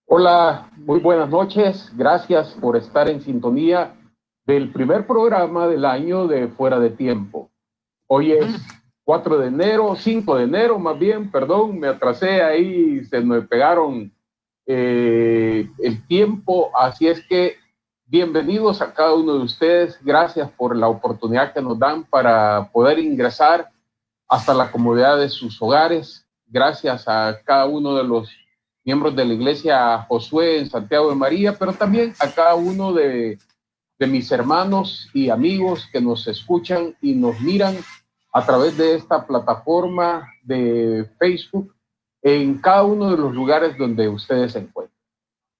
Hola, muy buenas noches. Gracias por estar en sintonía del primer programa del año de Fuera de Tiempo. Hoy es 4 de enero, 5 de enero más bien, perdón, me atrasé ahí, se me pegaron el tiempo, así es que bienvenidos a cada uno de ustedes. Gracias por la oportunidad que nos dan para poder ingresar hasta la comodidad de sus hogares. Gracias a cada uno de los miembros de la iglesia Josué en Santiago de María, pero también a cada uno de mis hermanos y amigos que nos escuchan y nos miran a través de esta plataforma de Facebook en cada uno de los lugares donde ustedes se encuentran.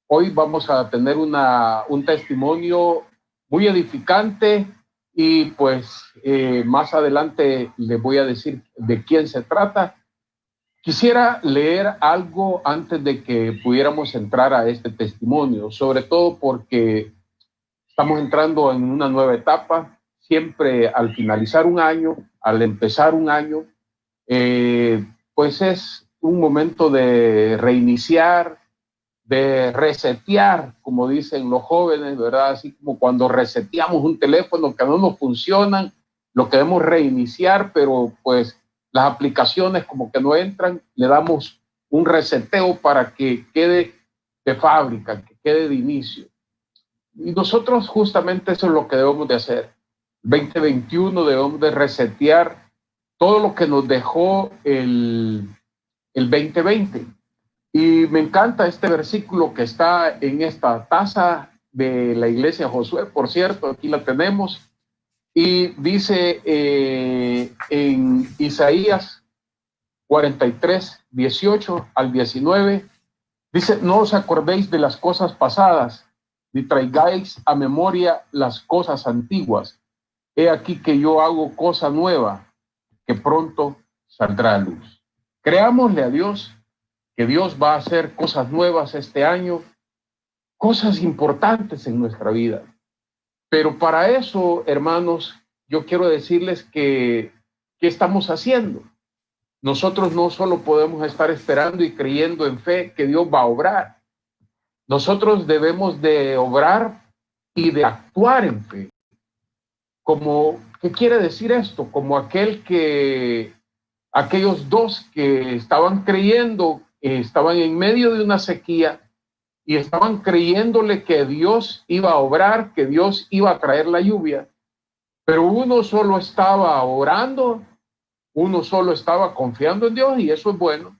Hoy vamos a tener un testimonio muy edificante y pues más adelante les voy a decir de quién se trata. Quisiera leer algo antes de que pudiéramos entrar a este testimonio, sobre todo porque estamos entrando en una nueva etapa. Siempre al finalizar un año, al empezar un año, pues es un momento de reiniciar, de resetear, como dicen los jóvenes, ¿verdad? Así como cuando reseteamos un teléfono que no nos funcionan, lo queremos reiniciar, pero pues las aplicaciones como que no entran, le damos un reseteo para que quede de fábrica, que quede de inicio. Y nosotros justamente eso es lo que debemos de hacer. 2021 debemos de resetear todo lo que nos dejó el 2020. Y me encanta este versículo que está en esta taza de la iglesia Josué, por cierto, aquí la tenemos, y dice en Isaías 43, 18 al 19, dice: no os acordéis de las cosas pasadas, ni traigáis a memoria las cosas antiguas. He aquí que yo hago cosa nueva, que pronto saldrá a luz. Creámosle a Dios que Dios va a hacer cosas nuevas este año, cosas importantes en nuestra vida. Pero para eso, hermanos, yo quiero decirles que ¿qué estamos haciendo? Nosotros no solo podemos estar esperando y creyendo en fe que Dios va a obrar. Nosotros debemos de obrar y de actuar en fe. ¿Qué quiere decir esto? Como aquellos dos que estaban creyendo, estaban en medio de una sequía y estaban creyéndole que Dios iba a obrar, que Dios iba a traer la lluvia, pero uno solo estaba orando, uno solo estaba confiando en Dios y eso es bueno,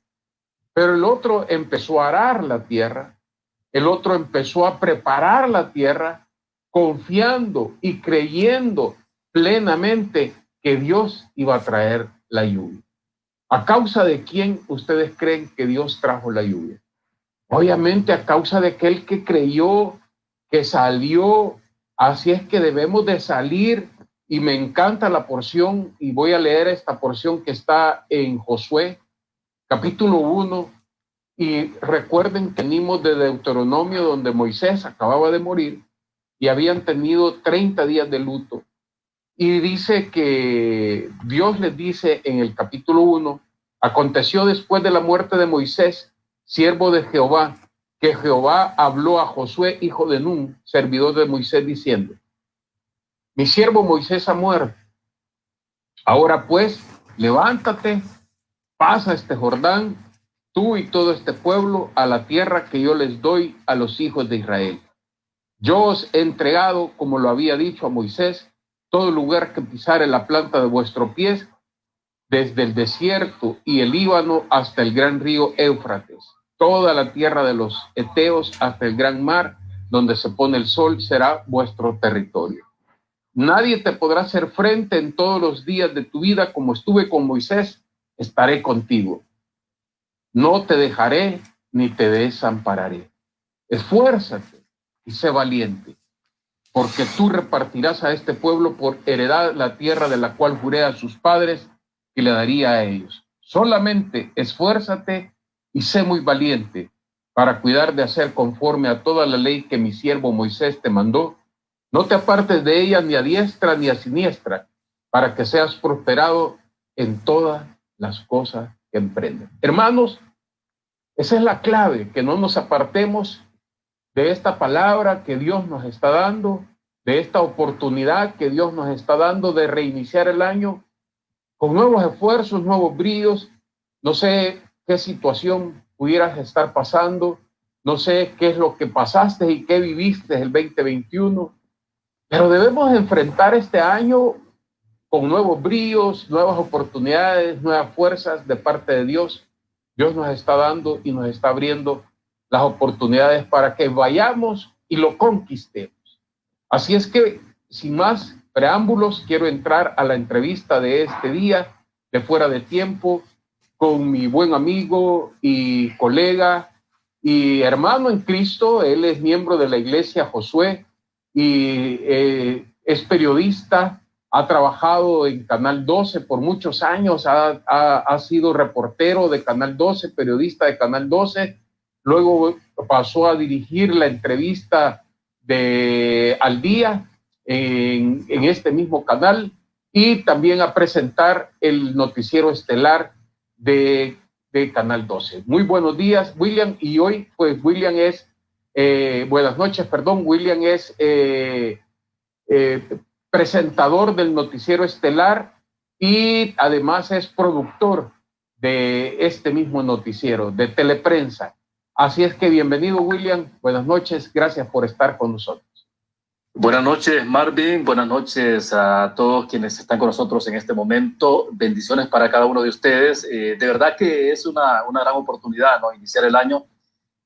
pero el otro empezó a arar la tierra, el otro empezó a preparar la tierra, confiando y creyendo plenamente que Dios iba a traer la lluvia. ¿A causa de quién ustedes creen que Dios trajo la lluvia? Obviamente a causa de aquel que creyó, que salió. Así es que debemos de salir, y me encanta la porción, y voy a leer esta porción que está en Josué, capítulo 1, y recuerden que venimos de Deuteronomio, donde Moisés acababa de morir, y habían tenido 30 días de luto. Y dice que Dios les dice en el capítulo 1, aconteció después de la muerte de Moisés, siervo de Jehová, que Jehová habló a Josué, hijo de Nun, servidor de Moisés, diciendo: mi siervo Moisés ha muerto. Ahora pues, levántate, pasa este Jordán, tú y todo este pueblo, a la tierra que yo les doy a los hijos de Israel. Yo os he entregado, como lo había dicho a Moisés, todo lugar que pisare la planta de vuestros pies, desde el desierto y el Líbano hasta el gran río Éufrates, toda la tierra de los heteos hasta el gran mar, donde se pone el sol, será vuestro territorio. Nadie te podrá hacer frente en todos los días de tu vida, como estuve con Moisés, estaré contigo. No te dejaré ni te desampararé. Esfuérzate y sé valiente, porque tú repartirás a este pueblo por heredad la tierra de la cual juré a sus padres que le daría a ellos. Solamente esfuérzate y sé muy valiente para cuidar de hacer conforme a toda la ley que mi siervo Moisés te mandó. No te apartes de ella ni a diestra ni a siniestra, para que seas prosperado en todas las cosas que emprendes. Hermanos, esa es la clave, que no nos apartemos de esta palabra que Dios nos está dando, de esta oportunidad que Dios nos está dando de reiniciar el año con nuevos esfuerzos, nuevos bríos. No sé qué situación pudieras estar pasando, no sé qué es lo que pasaste y qué viviste el 2021, pero debemos enfrentar este año con nuevos bríos, nuevas oportunidades, nuevas fuerzas de parte de Dios. Dios nos está dando y nos está abriendo las oportunidades para que vayamos y lo conquistemos. Así es que, sin más preámbulos, quiero entrar a la entrevista de este día, de Fuera de Tiempo, con mi buen amigo y colega y hermano en Cristo. Él es miembro de la Iglesia Josué y es periodista, ha trabajado en Canal 12 por muchos años, ha sido reportero de Canal 12, periodista de Canal 12, luego pasó a dirigir la entrevista de Al Día en este mismo canal y también a presentar el noticiero estelar de Canal 12. Muy buenos días, William, y hoy pues William es, buenas noches, perdón, William es presentador del noticiero estelar y además es productor de este mismo noticiero, de Teleprensa. Así es que bienvenido, William. Buenas noches. Gracias por estar con nosotros. Buenas noches, Marvin. Buenas noches a todos quienes están con nosotros en este momento. Bendiciones para cada uno de ustedes. De verdad que es una gran oportunidad, ¿no? Iniciar el año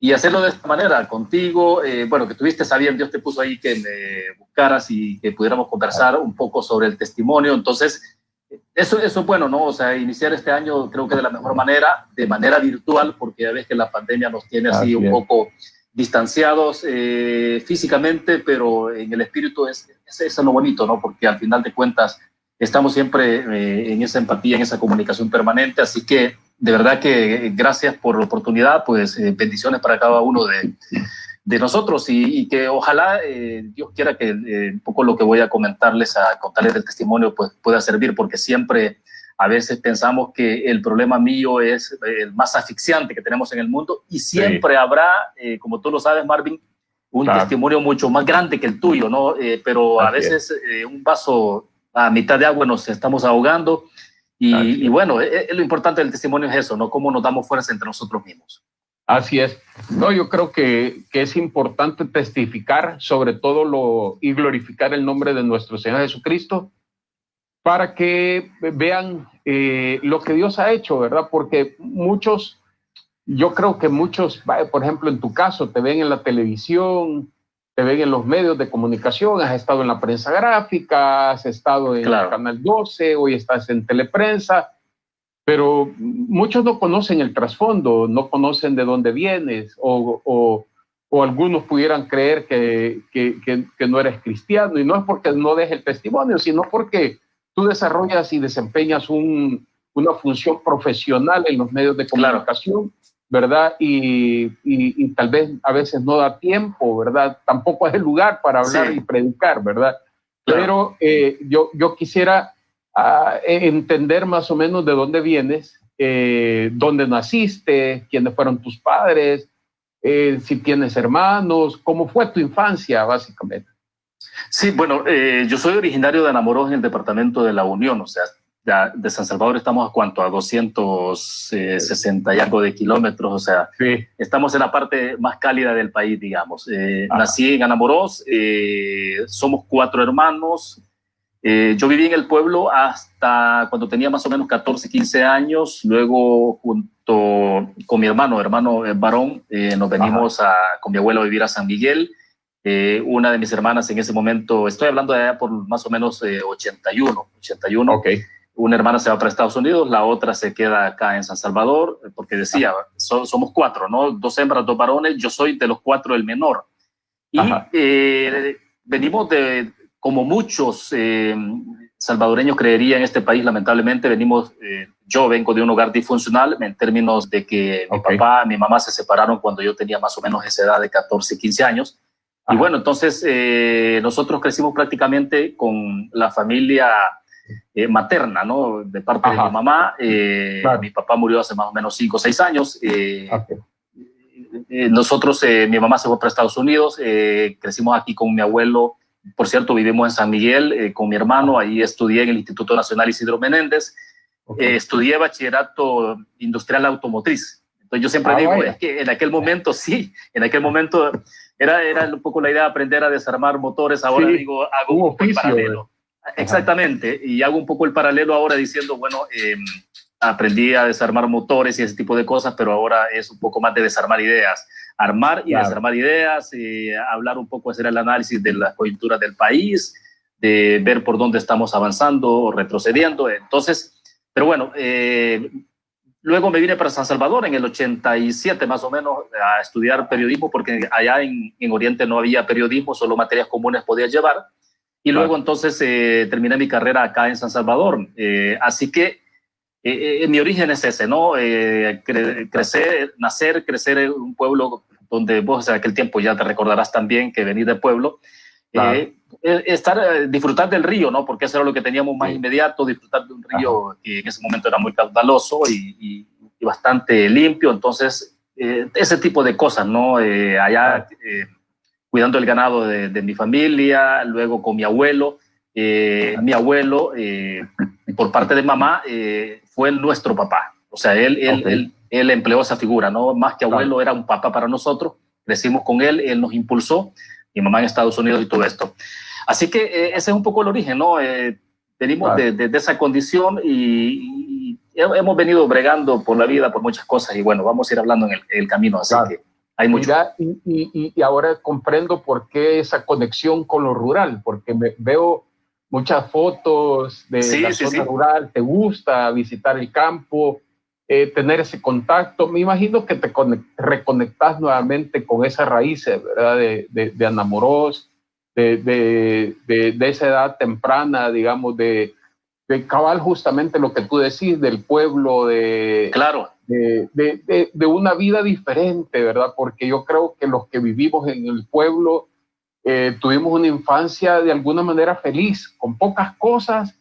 y hacerlo de esta manera, contigo. Bueno, que tuviste a bien, Dios te puso ahí que me buscaras y que pudiéramos conversar un poco sobre el testimonio. Entonces, eso es bueno, ¿no? O sea, iniciar este año creo que de la mejor manera, de manera virtual, porque ya ves que la pandemia nos tiene así un poco distanciados físicamente, pero en el espíritu es lo bonito, ¿no? Porque al final de cuentas estamos siempre en esa empatía, en esa comunicación permanente, así que de verdad que gracias por la oportunidad, pues bendiciones para cada uno de nosotros y que ojalá Dios quiera que un poco lo que voy a contarles del testimonio pues pueda servir, porque siempre a veces pensamos que el problema mío es el más asfixiante que tenemos en el mundo y siempre habrá, como tú lo sabes, Marvin, un testimonio mucho más grande que el tuyo, ¿no? Pero a veces un vaso a mitad de agua nos estamos ahogando y bueno, lo importante del testimonio es eso, ¿no? Cómo nos damos fuerza entre nosotros mismos. Así es. No, yo creo que es importante testificar sobre todo y glorificar el nombre de nuestro Señor Jesucristo para que vean lo que Dios ha hecho, ¿verdad? Porque yo creo que muchos, por ejemplo, en tu caso, te ven en la televisión, te ven en los medios de comunicación, has estado en la prensa gráfica, has estado en el Canal 12, hoy estás en Teleprensa, pero muchos no conocen el trasfondo, no conocen de dónde vienes, o algunos pudieran creer que no eres cristiano, y no es porque no dejes el testimonio, sino porque tú desarrollas y desempeñas una función profesional en los medios de comunicación, ¿verdad? Y tal vez a veces no da tiempo, ¿verdad? Tampoco es el lugar para hablar y predicar, ¿verdad? Pero yo quisiera entender más o menos de dónde vienes, dónde naciste, quiénes fueron tus padres, si tienes hermanos, cómo fue tu infancia, básicamente. Sí, bueno, yo soy originario de Anamorós, en el departamento de La Unión, o sea, ya de San Salvador estamos a cuánto, a 260 y algo de kilómetros, o sea, estamos en la parte más cálida del país, digamos. Nací en Anamorós, somos 4 hermanos. Yo viví en el pueblo hasta cuando tenía más o menos 14, 15 años. Luego, junto con mi hermano varón, nos venimos con mi abuelo a vivir a San Miguel. Una de mis hermanas en ese momento, estoy hablando de allá por más o menos 81. Una hermana se va para Estados Unidos, la otra se queda acá en San Salvador, porque decía, somos 4, ¿no? 2 hembras, 2 varones, yo soy de los 4 el menor. Y venimos como muchos salvadoreños creería en este país, lamentablemente yo vengo de un hogar disfuncional en términos de que mi papá y mi mamá se separaron cuando yo tenía más o menos esa edad de 14, 15 años. Y bueno, entonces nosotros crecimos prácticamente con la familia materna, ¿no? De parte de mi mamá. Claro. Mi papá murió hace más o menos 5 o 6 años. Nosotros, mi mamá se fue para Estados Unidos, crecimos aquí con mi abuelo. Por cierto, vivimos en San Miguel con mi hermano. Ahí estudié en el Instituto Nacional Isidro Menéndez. Estudié bachillerato industrial automotriz. Entonces yo siempre digo, es que en aquel momento, en aquel momento era un poco la idea de aprender a desarmar motores. Ahora digo, hago un poco el paralelo. Exactamente, y hago un poco el paralelo ahora diciendo, bueno, aprendí a desarmar motores y ese tipo de cosas, pero ahora es un poco más de desarmar ideas, armar y desarmar ideas, hablar un poco, hacer el análisis de las coyunturas del país, de ver por dónde estamos avanzando o retrocediendo. Entonces, pero bueno, luego me vine para San Salvador en el 87 más o menos a estudiar periodismo, porque allá en Oriente no había periodismo, solo materias comunes podía llevar. Y luego entonces terminé mi carrera acá en San Salvador. Así que mi origen es ese, ¿no? Crecer en un pueblo donde vos en aquel tiempo ya te recordarás también que venís de pueblo. Disfrutar del río, ¿no? Porque eso era lo que teníamos más inmediato, disfrutar de un río que en ese momento era muy caudaloso y bastante limpio. Entonces, ese tipo de cosas, ¿no? Allá... cuidando el ganado de mi familia, luego con mi abuelo. Mi abuelo, por parte de mamá, fue nuestro papá. O sea, él empleó esa figura, ¿no? Más que abuelo, era un papá para nosotros. Crecimos con él nos impulsó. Mi mamá en Estados Unidos y todo esto. Así que ese es un poco el origen, ¿no? Venimos de esa condición y hemos venido bregando por la vida, por muchas cosas. Y bueno, vamos a ir hablando en el camino, así que... Hay mucho. Mira, y ahora comprendo por qué esa conexión con lo rural, porque veo muchas fotos de la zona rural, te gusta visitar el campo, tener ese contacto. Me imagino que te reconectas nuevamente con esas raíces, ¿verdad? De Anamorós, de esa edad temprana, digamos, de cabal justamente lo que tú decís, del pueblo, claro. De una vida diferente, ¿verdad? Porque yo creo que los que vivimos en el pueblo tuvimos una infancia de alguna manera feliz, con pocas cosas,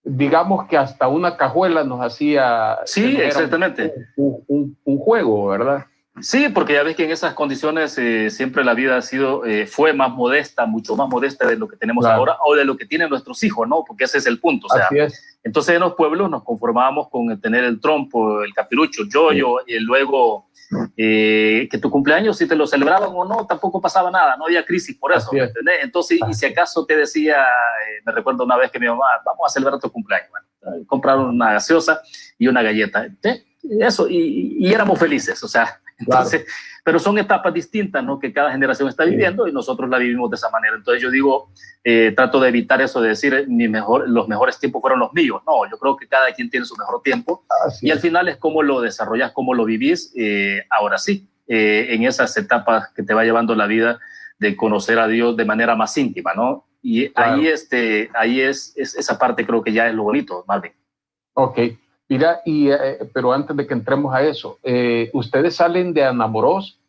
digamos que hasta una cajuela nos hacía... Sí, exactamente. Un juego, ¿verdad? Sí, porque ya ves que en esas condiciones siempre la vida fue más modesta, mucho más modesta de lo que tenemos ahora o de lo que tienen nuestros hijos, ¿no? Porque ese es el punto. O sea, así es. Entonces en los pueblos nos conformábamos con tener el trompo, el capirucho, el yoyo, y luego que tu cumpleaños, si te lo celebraban o no, tampoco pasaba nada, no había crisis por eso, ¿me entendés? Entonces, y si acaso te decía, me recuerdo una vez que mi mamá, vamos a celebrar tu cumpleaños, bueno, compraron una gaseosa y una galleta, eso, y éramos felices, o sea, entonces, pero son etapas distintas, ¿no? Que cada generación está viviendo y nosotros la vivimos de esa manera. Entonces yo digo, trato de evitar eso de decir los mejores tiempos fueron los míos. No, yo creo que cada quien tiene su mejor tiempo y al final es cómo lo desarrollas, cómo lo vivís. Ahora sí, en esas etapas que te va llevando la vida de conocer a Dios de manera más íntima, ¿no? Y ahí es esa parte, creo que ya es lo bonito, Marvin. Ok. Mira, pero antes de que entremos a eso, ustedes salen de Anamorós.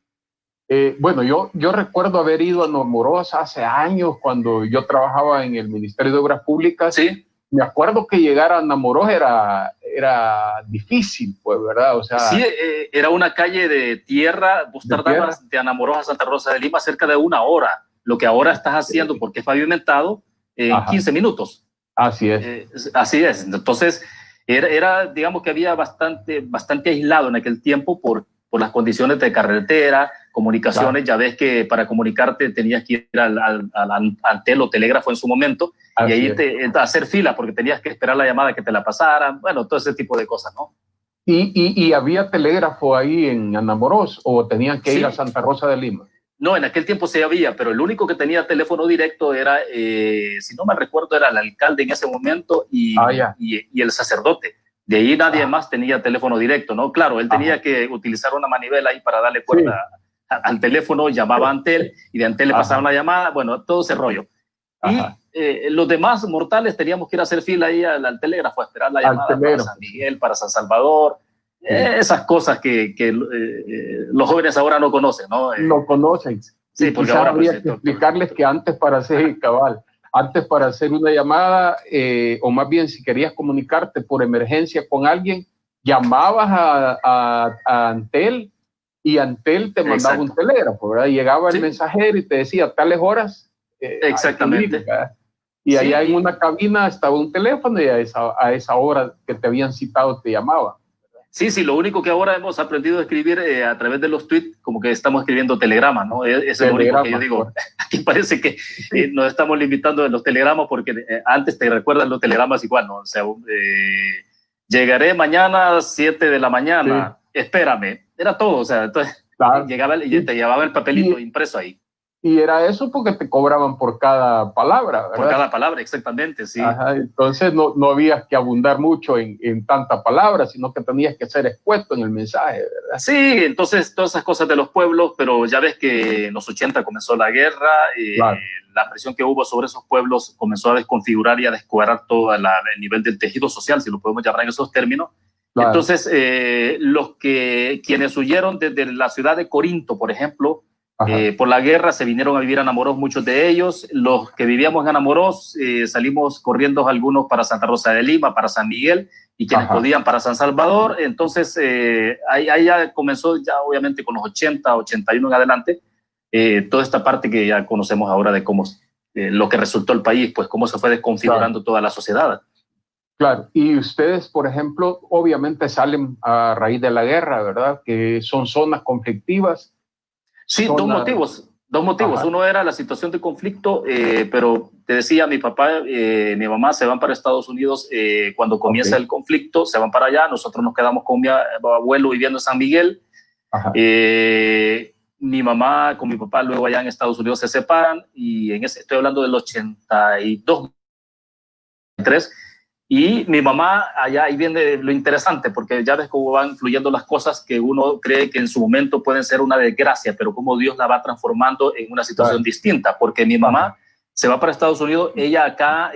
Bueno, yo recuerdo haber ido a Anamorós hace años cuando yo trabajaba en el Ministerio de Obras Públicas. Sí. Me acuerdo que llegar a Anamorós era difícil, pues, ¿verdad? O sea, sí, era una calle de tierra. Vos tardabas de Anamorós a Santa Rosa de Lima cerca de 1 hora. Lo que ahora estás haciendo, porque es pavimentado, en 15 minutos. Así es. Así es. Entonces... Era, digamos que había bastante aislado en aquel tiempo por las condiciones de carretera, comunicaciones. Ya ves que para comunicarte tenías que ir al Antel o telégrafo en su momento y ahí hacer fila porque tenías que esperar la llamada que te la pasaran. Bueno, todo ese tipo de cosas, ¿no? ¿Y había telégrafo ahí en Anamorós o tenían que ir a Santa Rosa de Lima? No, en aquel tiempo sí había, pero el único que tenía teléfono directo era, si no me recuerdo, era el alcalde en ese momento y el sacerdote. De ahí nadie más tenía teléfono directo, ¿no? Claro, él tenía que utilizar una manivela ahí para darle cuerda al teléfono, llamaba a Antel y de Antel le pasaban la llamada, bueno, todo ese rollo. Y los demás mortales teníamos que ir a hacer fila ahí al telégrafo, a esperar la llamada para San Miguel, para San Salvador. Esas cosas que los jóvenes ahora no conocen, ¿no? No conocen. Sí, porque ahora habría que explicarles que antes para ser cabal. Antes, para hacer una llamada, o más bien si querías comunicarte por emergencia con alguien, llamabas a Antel, y Antel te mandaba un telégrafo, ¿verdad? Llegaba el mensajero y te decía tales horas. Exactamente. Y allá en una cabina estaba un teléfono y a esa hora que te habían citado te llamaba. Sí, lo único que ahora hemos aprendido a escribir a través de los tweets, como que estamos escribiendo telegramas, ¿no? Es lo único que yo digo. Aquí parece que nos estamos limitando de los telegramas porque antes te recuerdan los telegramas igual, ¿no? O sea, llegaré mañana a 7 de la mañana, espérame. Era todo, o sea, entonces llegaba y te llevaba el papelito impreso ahí. Y era eso porque te cobraban por cada palabra, ¿verdad? Por cada palabra, exactamente, sí. Ajá, entonces no había que abundar mucho en tanta palabra, sino que tenías que ser escueto en el mensaje, ¿verdad? Sí, entonces todas esas cosas de los pueblos, pero ya ves que en los 80 comenzó la guerra, la presión que hubo sobre esos pueblos comenzó a desconfigurar y a descuadrar todo el nivel del tejido social, si lo podemos llamar en esos términos. Claro. Entonces, quienes huyeron desde la ciudad de Corinto, por ejemplo, por la guerra se vinieron a vivir a Anamorós, muchos de ellos. Los que vivíamos en Anamorós salimos corriendo algunos para Santa Rosa de Lima, para San Miguel, y quienes podían para San Salvador. Entonces ahí ya comenzó, ya obviamente con los 80, 81 en adelante, toda esta parte que ya conocemos ahora de cómo lo que resultó el país, pues cómo se fue desconfigurando toda la sociedad. Claro, y ustedes, por ejemplo, obviamente salen a raíz de la guerra, ¿verdad? Que son zonas conflictivas. Sí, dos motivos. Uno era la situación de conflicto, pero te decía, mi papá, mi mamá se van para Estados Unidos cuando comienza el conflicto, se van para allá, nosotros nos quedamos con mi abuelo viviendo en San Miguel. Mi mamá con mi papá luego allá en Estados Unidos se separan y estoy hablando del 82, 83. Y mi mamá, allá, ahí viene lo interesante, porque ya ves cómo van fluyendo las cosas que uno cree que en su momento pueden ser una desgracia, pero cómo Dios la va transformando en una situación distinta, porque mi mamá se va para Estados Unidos, ella acá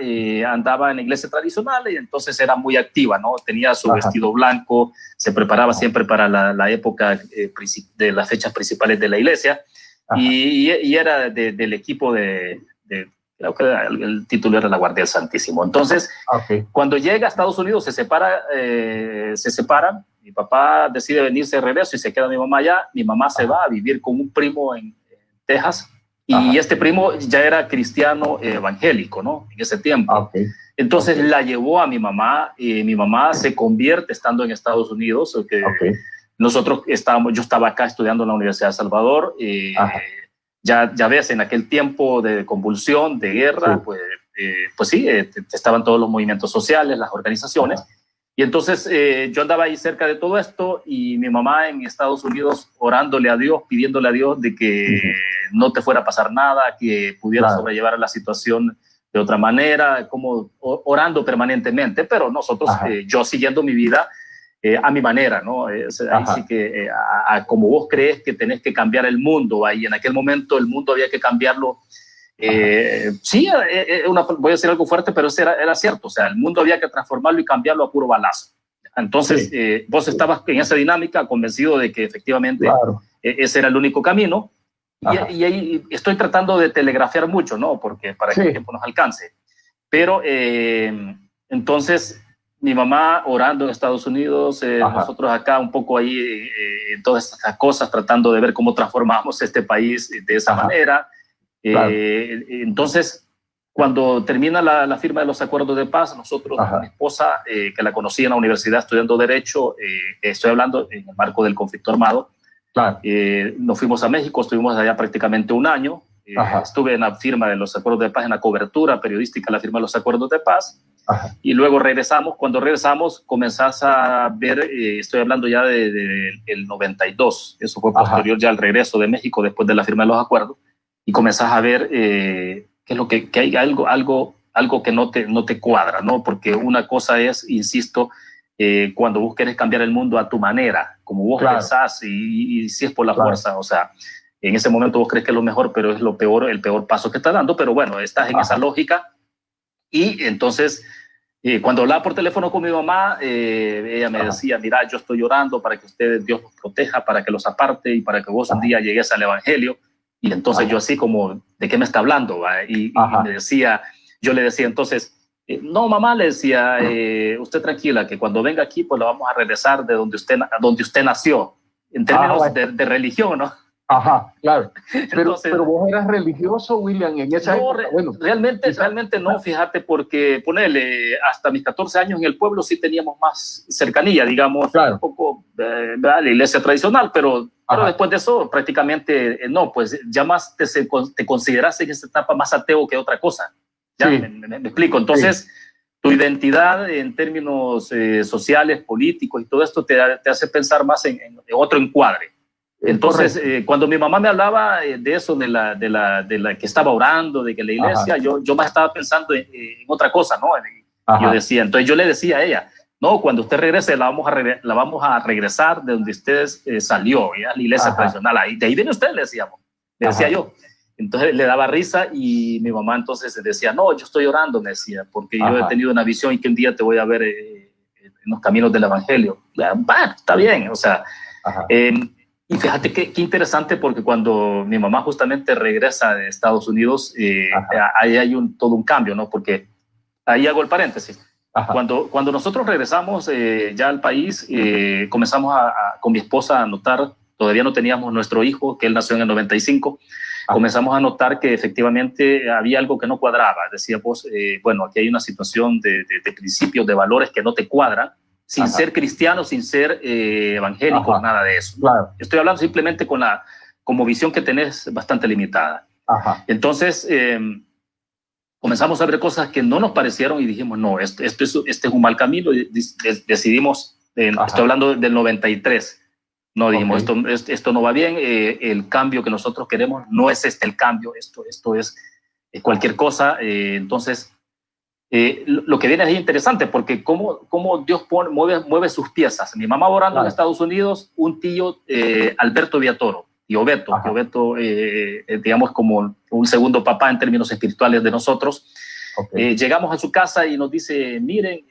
andaba en la iglesia tradicional y entonces era muy activa, ¿no? Tenía su vestido blanco, se preparaba siempre para la época de las fechas principales de la iglesia y era del equipo creo que el título era la Guardia del Santísimo. Entonces, cuando llega a Estados Unidos, se separan. Mi papá decide venirse de regreso y se queda mi mamá allá. Mi mamá se va a vivir con un primo en Texas. Y este primo ya era cristiano evangélico, ¿no? En ese tiempo. Entonces la llevó a mi mamá y mi mamá se convierte estando en Estados Unidos. Nosotros yo estaba acá estudiando en la Universidad de Salvador. Ya ves, en aquel tiempo de convulsión, de guerra, pues sí, estaban todos los movimientos sociales, las organizaciones. Y entonces yo andaba ahí cerca de todo esto y mi mamá en Estados Unidos orándole a Dios, pidiéndole a Dios de que no te fuera a pasar nada, que pudiera sobrellevar la situación de otra manera, como orando permanentemente, pero nosotros, yo siguiendo mi vida a mi manera, ¿no? Ahí sí que como vos crees que tenés que cambiar el mundo, ahí en aquel momento el mundo había que cambiarlo. Sí, voy a decir algo fuerte, pero eso era cierto, o sea, el mundo había que transformarlo y cambiarlo a puro balazo. Entonces, vos estabas en esa dinámica convencido de que efectivamente ese era el único camino. Y ahí estoy tratando de telegrafiar mucho, ¿no? Porque para que el tiempo nos alcance. Pero entonces mi mamá orando en Estados Unidos, nosotros acá un poco ahí en todas estas cosas, tratando de ver cómo transformamos este país de esa manera. Entonces, cuando termina la firma de los acuerdos de paz, nosotros, con mi esposa, que la conocí en la universidad estudiando Derecho, estoy hablando en el marco del conflicto armado, nos fuimos a México, estuvimos allá prácticamente un año. Estuve en la firma de los acuerdos de paz, en la cobertura periodística, la firma de los acuerdos de paz. Y luego regresamos. Cuando regresamos, comenzás a ver, estoy hablando ya del 92, eso fue posterior ya al regreso de México después de la firma de los acuerdos, y comenzás a ver qué es lo que hay algo que no te cuadra, ¿no? Porque una cosa es, insisto, cuando vos querés cambiar el mundo a tu manera, como vos pensás, y si es por la fuerza, o sea, en ese momento vos crees que es lo mejor, pero es el peor paso que estás dando, pero bueno, estás en esa lógica. Y entonces, cuando hablaba por teléfono con mi mamá, ella me decía, mira, yo estoy llorando para que Dios los proteja, para que los aparte y para que vos un día llegues al evangelio. Y entonces yo así como, ¿de qué me está hablando? Y me decía, yo le decía entonces, no, mamá, le decía, usted tranquila, que cuando venga aquí, pues la vamos a regresar de donde usted nació, en términos de religión, ¿no? Ajá, claro. Entonces, pero vos eras religioso, William, en esa época. Bueno, realmente no, fíjate, porque ponele, hasta mis 14 años en el pueblo sí teníamos más cercanía, digamos, claro, un poco la iglesia tradicional, pero después de eso prácticamente no, pues ya más te consideras en esa etapa más ateo que otra cosa. Ya sí. me explico. Entonces, sí, tu identidad en términos sociales, políticos y todo esto te hace pensar más en otro encuadre. Entonces, cuando mi mamá me hablaba de eso, de la que estaba orando, de que la iglesia, yo más estaba pensando en otra cosa, ¿no? Yo decía, entonces yo le decía a ella, no, cuando usted regrese la vamos a regresar de donde usted salió, ¿ya? La iglesia tradicional, ahí, de ahí viene usted, le decía yo. Entonces le daba risa y mi mamá entonces decía, no, yo estoy orando, me decía, porque yo he tenido una visión y que un día te voy a ver en los caminos del evangelio. Está bien, o sea, y fíjate qué interesante, porque cuando mi mamá justamente regresa de Estados Unidos, ahí hay todo un cambio, ¿no? Porque ahí hago el paréntesis. Cuando nosotros regresamos ya al país, comenzamos con mi esposa a notar, todavía no teníamos nuestro hijo, que él nació en el 95, comenzamos a notar que efectivamente había algo que no cuadraba. Decíamos, bueno, aquí hay una situación de principios, de valores que no te cuadran, sin ser cristiano, sin ser evangélico, nada de eso. Claro. Estoy hablando simplemente como visión que tenés bastante limitada. Entonces, comenzamos a ver cosas que no nos parecieron y dijimos, no, este es un mal camino. Y decidimos, estoy hablando del 93, no dijimos, esto no va bien, el cambio que nosotros queremos no es el cambio, esto es cualquier cosa. Entonces, lo que viene es interesante, porque cómo Dios mueve sus piezas. Mi mamá orando en Estados Unidos, un tío, Alberto Viatoro, tío Beto, digamos como un segundo papá en términos espirituales de nosotros. Llegamos a su casa y nos dice, miren,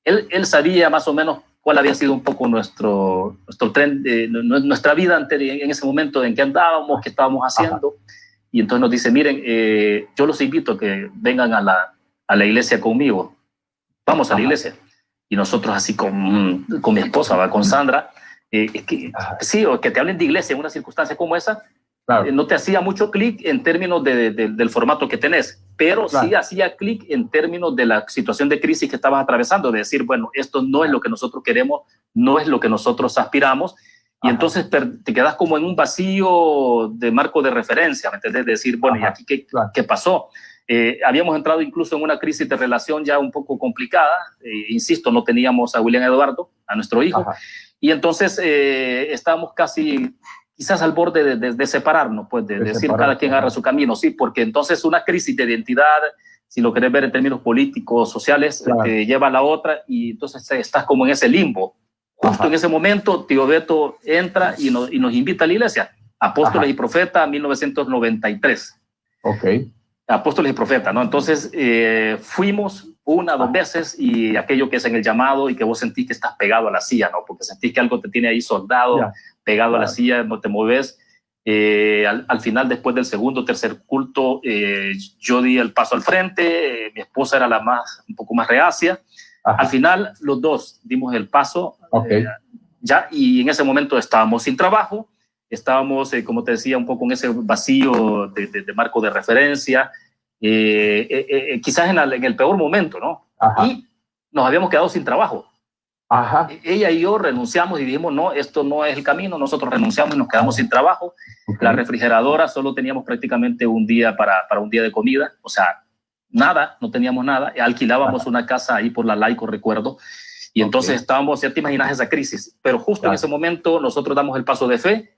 él sabía más o menos cuál había sido un poco nuestro tren, nuestra vida en ese momento, en qué andábamos, qué estábamos haciendo. Y entonces nos dice, miren, yo los invito a que vengan a la iglesia conmigo, vamos a la iglesia. Y nosotros así con mi esposa, con Sandra, sí, o que te hablen de iglesia en una circunstancia como esa, no te hacía mucho clic en términos del formato que tenés, pero sí hacía clic en términos de la situación de crisis que estabas atravesando, de decir, bueno, esto no es lo que nosotros queremos, no es lo que nosotros aspiramos, y entonces te quedas como en un vacío de marco de referencia, ¿me entendés? De decir, bueno, ¿y aquí qué pasó? Habíamos entrado incluso en una crisis de relación ya un poco complicada, insisto, no teníamos a William Eduardo, a nuestro hijo, y entonces estábamos quizás al borde de separarnos, pues de decir cada quien agarra su camino, sí, porque entonces una crisis de identidad, si lo querés ver en términos políticos, sociales, te lleva a la otra y entonces estás como en ese limbo. Justo en ese momento, tío Beto entra y nos invita a la iglesia, Apóstoles y Profetas, 1993. Apóstoles y Profetas, ¿no? Entonces fuimos 1 o 2 veces, y aquello que es en el llamado y que vos sentís que estás pegado a la silla, ¿no? Porque sentís que algo te tiene ahí soldado, pegado a la silla, no te mueves. Al final, después del segundo o tercer culto, yo di el paso al frente, mi esposa era un poco más reacia. Al final, los dos dimos el paso, y en ese momento estábamos sin trabajo, estábamos, como te decía, un poco en ese vacío de marco de referencia, quizás en el peor momento, ¿no? Y nos habíamos quedado sin trabajo. Ella y yo renunciamos y dijimos, no, esto no es el camino. Nosotros renunciamos y nos quedamos sin trabajo. La refrigeradora, solo teníamos prácticamente un día para un día de comida, o sea, nada, no teníamos nada. Alquilábamos una casa ahí por la Laico, recuerdo, y entonces estábamos, ya te imaginas esa crisis, pero justo en ese momento nosotros damos el paso de fe,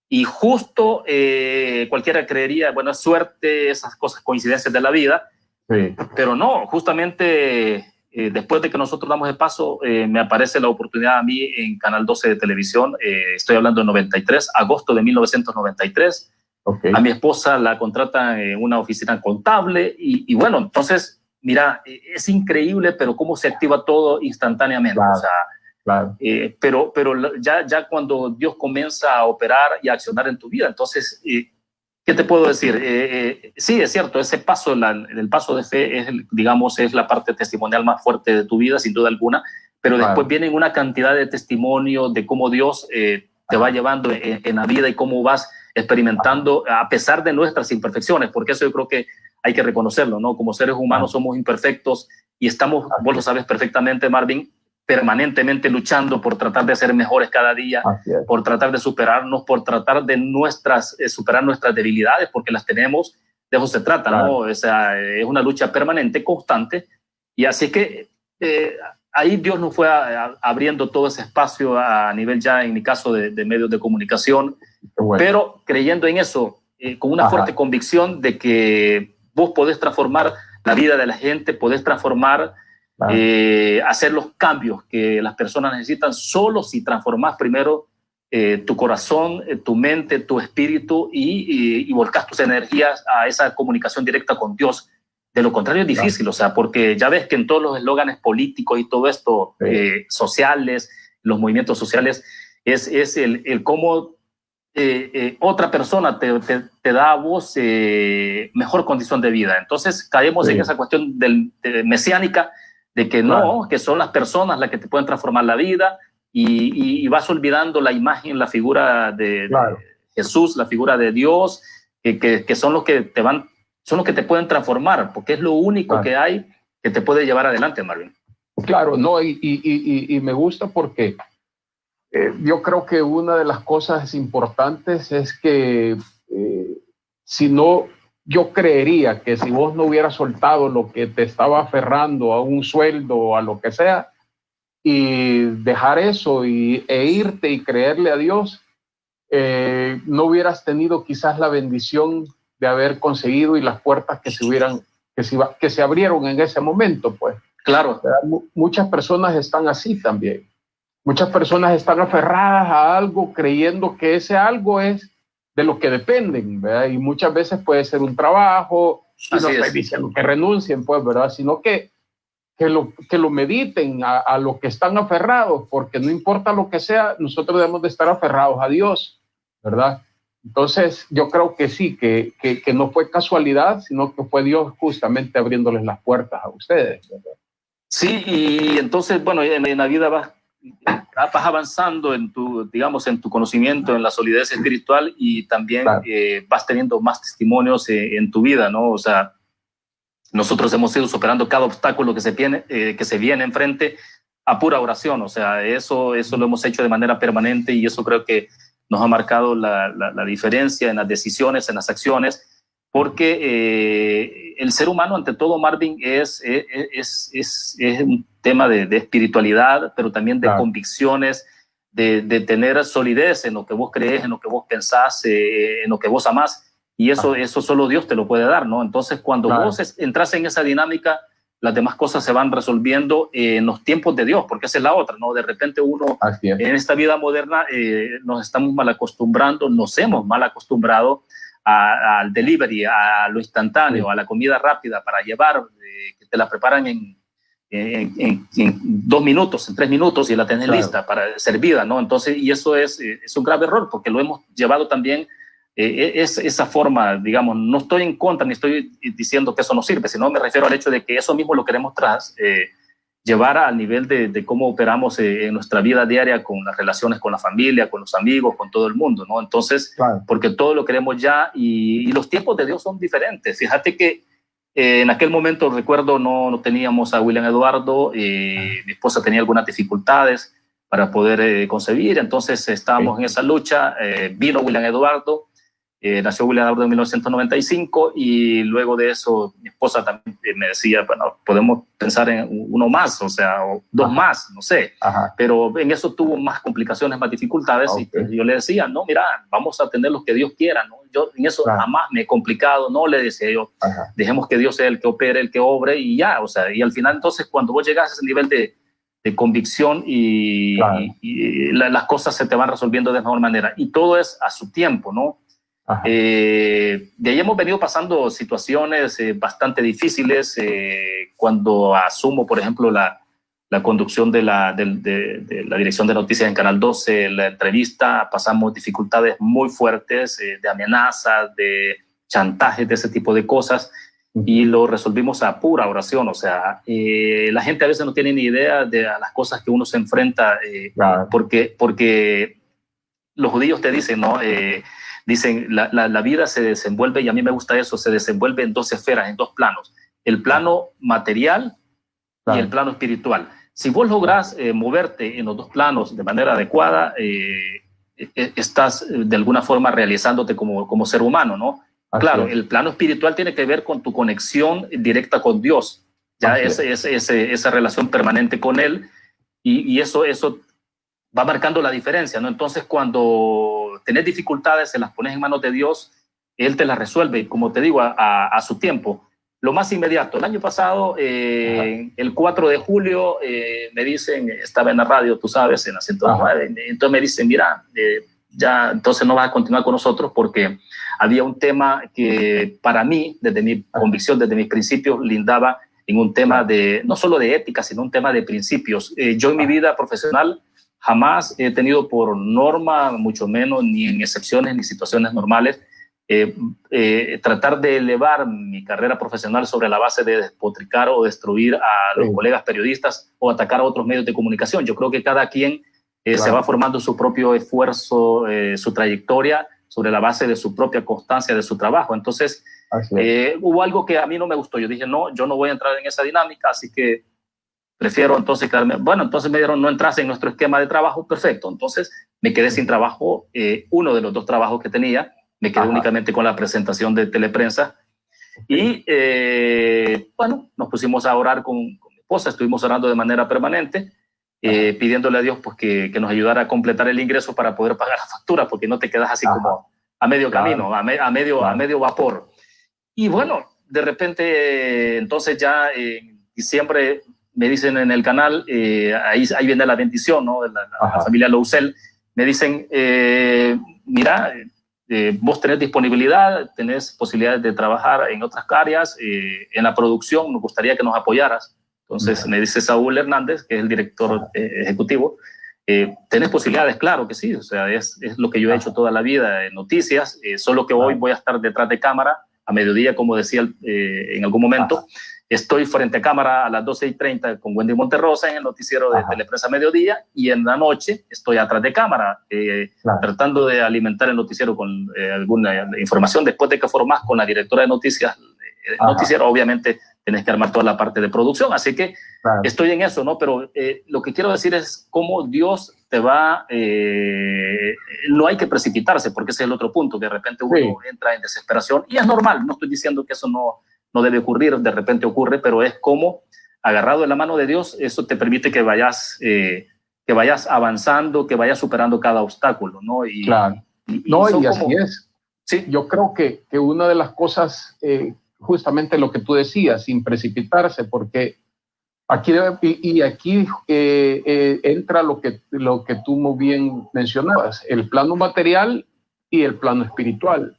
y justo cualquiera creería, bueno, es suerte, esas cosas, coincidencias de la vida, pero no, justamente después de que nosotros damos el paso, me aparece la oportunidad a mí en Canal 12 de televisión, estoy hablando de 93, agosto de 1993, a mi esposa la contratan en una oficina contable, y bueno, entonces, mira, es increíble, pero cómo se activa todo instantáneamente, o sea, pero ya cuando Dios comienza a operar y a accionar en tu vida, entonces ¿Qué te puedo decir? Sí, es cierto, ese paso, el paso de fe es, digamos, es la parte testimonial más fuerte de tu vida, sin duda alguna, pero después vienen una cantidad de testimonios de cómo Dios te va llevando en la vida y cómo vas experimentando a pesar de nuestras imperfecciones, porque eso yo creo que hay que reconocerlo, ¿no? Como seres humanos somos imperfectos y estamos, vos lo sabes perfectamente, Marvin, permanentemente luchando por tratar de ser mejores cada día, por tratar de superarnos, por tratar de superar nuestras debilidades, porque las tenemos, de eso se trata, ¿no? O sea, es una lucha permanente, constante, y así que ahí Dios nos fue abriendo todo ese espacio a nivel ya, en mi caso, de medios de comunicación, pero creyendo en eso, con una fuerte convicción de que vos podés transformar la vida de la gente, podés transformar, hacer los cambios que las personas necesitan solo si transformás primero tu corazón, tu mente, tu espíritu y volcás tus energías a esa comunicación directa con Dios. De lo contrario es difícil, o sea, porque ya ves que en todos los eslóganes políticos y todo esto, sociales, los movimientos sociales, es el cómo otra persona te da a vos mejor condición de vida. Entonces caemos en esa cuestión mesiánica, de que no, que son las personas las que te pueden transformar la vida y vas olvidando la imagen, la figura de Jesús, la figura de Dios, que son los que son los que te pueden transformar, porque es lo único que hay que te puede llevar adelante, Marvin. Claro, no, y me gusta porque yo creo que una de las cosas importantes es que si no, yo creería que si vos no hubieras soltado lo que te estaba aferrando a un sueldo o a lo que sea, y dejar eso e irte y creerle a Dios, no hubieras tenido quizás la bendición de haber conseguido y las puertas que se abrieron en ese momento, pues. Claro. Muchas personas están así también. Muchas personas están aferradas a algo creyendo que ese algo es de lo que dependen, ¿verdad? Y muchas veces puede ser un trabajo, y no estoy diciendo que renuncien, pues, ¿verdad? Sino que lo mediten a lo que están aferrados, porque no importa lo que sea, nosotros debemos de estar aferrados a Dios, ¿verdad? Entonces, yo creo que sí, que no fue casualidad, sino que fue Dios justamente abriéndoles las puertas a ustedes, ¿verdad? Sí, y entonces, bueno, en la vida vas avanzando en tu conocimiento, en la solidez espiritual, y también vas teniendo más testimonios en tu vida, ¿no? O sea, nosotros hemos ido superando cada obstáculo que se viene enfrente a pura oración. O sea, eso lo hemos hecho de manera permanente, y eso creo que nos ha marcado la diferencia en las decisiones, en las acciones, porque el ser humano, ante todo, Marvin, es un tema de espiritualidad, pero también de convicciones, de tener solidez en lo que vos crees, en lo que vos pensás, en lo que vos amás, y eso solo Dios te lo puede dar, ¿no? Entonces, cuando vos entras en esa dinámica, las demás cosas se van resolviendo en los tiempos de Dios, porque esa es la otra, ¿no? De repente uno, en esta vida moderna, nos hemos mal acostumbrado al delivery, a lo instantáneo, a la comida rápida para llevar, que te la preparan en 2 minutos, en 3 minutos, y la tenés lista para servida, ¿no? Entonces, y eso es un grave error, porque lo hemos llevado también, esa forma, digamos. No estoy en contra ni estoy diciendo que eso no sirve, sino me refiero al hecho de que eso mismo lo queremos llevar al nivel de cómo operamos en nuestra vida diaria, con las relaciones con la familia, con los amigos, con todo el mundo, ¿no? Entonces, porque todo lo queremos ya, y los tiempos de Dios son diferentes. Fíjate que en aquel momento, recuerdo, no teníamos a William Eduardo, mi esposa tenía algunas dificultades para poder concebir, entonces estábamos en esa lucha, vino William Eduardo. Nació William Eduardo en 1995, y luego de eso mi esposa también me decía, bueno, podemos pensar en uno más, o sea, o 2 más, no sé. Pero en eso tuvo más complicaciones, más dificultades, y yo le decía, no, mira, vamos a tener lo que Dios quiera, ¿no? Yo en eso jamás me he complicado, no, le decía yo, dejemos que Dios sea el que opere, el que obre, y ya, o sea, y al final, entonces, cuando vos llegas a ese nivel de convicción y las cosas se te van resolviendo de mejor manera, y todo es a su tiempo, ¿no? De ahí hemos venido pasando situaciones bastante difíciles. Cuando asumo, por ejemplo, la conducción de la dirección de noticias en Canal 12, la entrevista, pasamos dificultades muy fuertes de amenazas, de chantajes, de ese tipo de cosas, y lo resolvimos a pura oración. O sea, la gente a veces no tiene ni idea de las cosas que uno se enfrenta, claro. porque los judíos te dicen, ¿no? Dicen, la vida se desenvuelve, y a mí me gusta eso, se desenvuelve en dos esferas, en dos planos: el plano material, claro, y el plano espiritual. Si vos lográs moverte en los dos planos de manera adecuada, estás de alguna forma realizándote como ser humano, ¿no? Claro, el plano espiritual tiene que ver con tu conexión directa con Dios, ya esa relación permanente con Él, y eso va marcando la diferencia, ¿no? Entonces, cuando tenés dificultades, se las pones en manos de Dios, Él te las resuelve, como te digo, a su tiempo. Lo más inmediato, el año pasado, el 4 de julio, me dicen, estaba en la radio, tú sabes, en la 109, entonces me dicen, mira, ya entonces no vas a continuar con nosotros, porque había un tema que para mí, desde mi convicción, desde mis principios, lindaba en un tema de, no solo de ética, sino un tema de principios. Yo en mi vida profesional jamás he tenido por norma, mucho menos, ni en excepciones ni situaciones normales, tratar de elevar mi carrera profesional sobre la base de despotricar o destruir a los colegas periodistas o atacar a otros medios de comunicación. Yo creo que cada quien se va formando su propio esfuerzo, su trayectoria sobre la base de su propia constancia, de su trabajo. Entonces, hubo algo que a mí no me gustó. Yo dije, no, yo no voy a entrar en esa dinámica, así que prefiero entonces quedarme. Bueno, entonces me dieron, no entras en nuestro esquema de trabajo, perfecto. Entonces me quedé sin trabajo, uno de los dos trabajos que tenía. Me quedé únicamente con la presentación de teleprensa. Y bueno, nos pusimos a orar con mi esposa, estuvimos orando de manera permanente, pidiéndole a Dios pues, que nos ayudara a completar el ingreso para poder pagar la factura, porque no te quedas así como a medio camino, a medio vapor. Y bueno, de repente, entonces ya en diciembre me dicen en el canal, ahí viene la bendición, ¿no? La familia Lousel, me dicen, mira, vos tenés disponibilidad, tenés posibilidades de trabajar en otras áreas, en la producción, nos gustaría que nos apoyaras. Entonces me dice Saúl Hernández, que es el director ejecutivo, tenés posibilidades, claro que sí, o sea, es lo que yo he hecho toda la vida en noticias, solo que hoy voy a estar detrás de cámara a mediodía, como decía en algún momento. Estoy frente a cámara a las 12:30 con Wendy Monterrosa en el noticiero de Teleprensa Mediodía, y en la noche estoy atrás de cámara tratando de alimentar el noticiero con alguna información. Después de que formás con la directora de noticias el noticiero, obviamente tenés que armar toda la parte de producción, así que estoy en eso, ¿no? Pero lo que quiero decir es cómo Dios te va, no hay que precipitarse, porque ese es el otro punto, que de repente uno entra en desesperación, y es normal, no estoy diciendo que eso no debe ocurrir, de repente ocurre, pero es como agarrado de la mano de Dios, eso te permite que vayas avanzando, que vayas superando cada obstáculo, ¿no? Y así es. Sí. Yo creo que una de las cosas, justamente lo que tú decías, sin precipitarse, porque aquí entra lo que tú muy bien mencionabas, el plano material y el plano espiritual.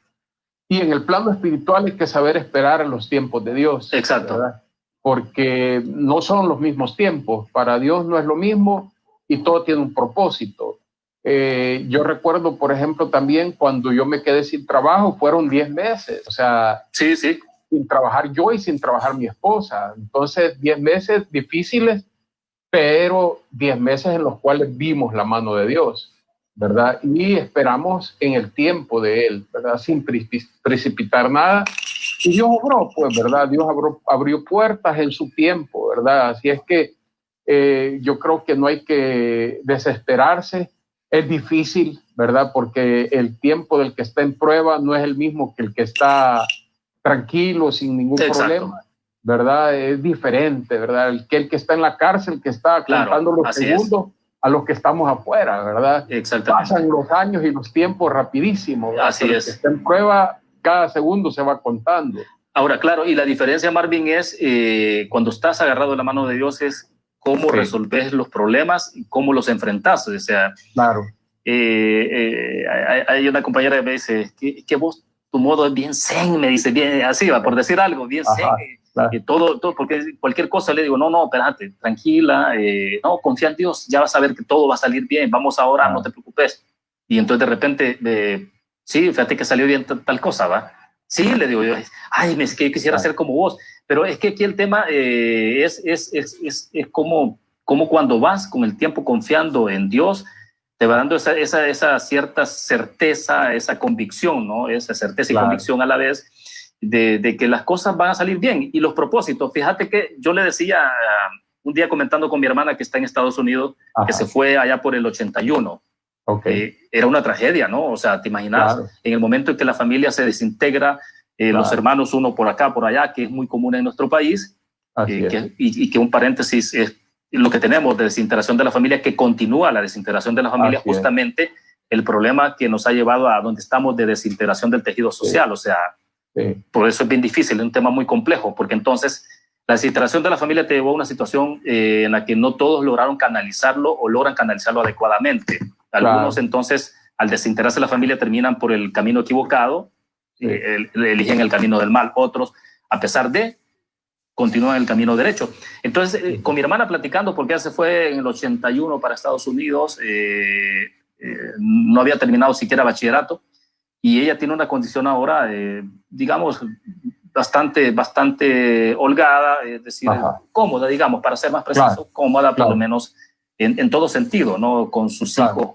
Y en el plano espiritual hay que saber esperar en los tiempos de Dios. Exacto. ¿Verdad? Porque no son los mismos tiempos. Para Dios no es lo mismo, y todo tiene un propósito. Yo recuerdo, por ejemplo, también cuando yo me quedé sin trabajo, fueron 10 meses. O sea, sin trabajar yo y sin trabajar mi esposa. Entonces, 10 meses difíciles, pero 10 meses en los cuales vimos la mano de Dios, ¿verdad? Y esperamos en el tiempo de Él, ¿verdad? Sin precipitar nada. Y Dios obró, pues, ¿verdad? Dios abrió puertas en su tiempo, ¿verdad? Así es que yo creo que no hay que desesperarse. Es difícil, ¿verdad? Porque el tiempo del que está en prueba no es el mismo que el que está tranquilo, sin ningún problema, ¿verdad? Es diferente, ¿verdad? El que está en la cárcel, que está contando los segundos a los que estamos afuera, ¿verdad? Exactamente. Pasan los años y los tiempos rapidísimo, ¿verdad? Así Pero es. el que está en prueba, cada segundo se va contando. Ahora, claro, y la diferencia, Marvin, es cuando estás agarrado de la mano de Dios, es cómo resolves los problemas y cómo los enfrentas. O sea, hay una compañera que me dice que vos, tu modo es bien zen, me dice, bien así, va, por decir algo, bien zen. claro. Todo, porque cualquier cosa le digo, no, espérate, tranquila, no, confía en Dios, ya vas a ver que todo va a salir bien, vamos ahora, claro. No te preocupes. Y entonces de repente, sí, fíjate que salió bien tal cosa, ¿va? Sí, le digo yo, ay, es que yo quisiera ser como vos, pero es que aquí el tema es como cuando vas con el tiempo confiando en Dios, te va dando esa cierta certeza, esa convicción, ¿no? Esa certeza claro. Y convicción a la vez de que las cosas van a salir bien. Y los propósitos, fíjate que yo le decía un día comentando con mi hermana que está en Estados Unidos, ajá. Que se fue allá por el 81. Okay. Era una tragedia, ¿no? O sea, te imaginas, claro. En el momento en que la familia se desintegra, claro. Los hermanos uno por acá, por allá, que es muy común en nuestro país, y que un paréntesis es lo que tenemos de desintegración de la familia, que continúa la desintegración de la familia, así justamente es. El problema que nos ha llevado a donde estamos de desintegración del tejido social, sí. O sea, sí. Por eso es bien difícil, es un tema muy complejo, porque entonces la desintegración de la familia te llevó a una situación en la que no todos lograron canalizarlo o logran canalizarlo adecuadamente. Algunos claro. Entonces, al desintegrarse la familia, terminan por el camino equivocado, sí. Eligen el camino del mal. Otros, a pesar de, continúan el camino derecho. Entonces, con mi hermana platicando, porque ella se fue en el 81 para Estados Unidos, no había terminado siquiera bachillerato, y ella tiene una condición ahora, digamos, bastante holgada, es decir, ajá. Cómoda, digamos, para ser más preciso, claro. Cómoda, por lo menos en todo sentido, ¿no? Con sus hijos,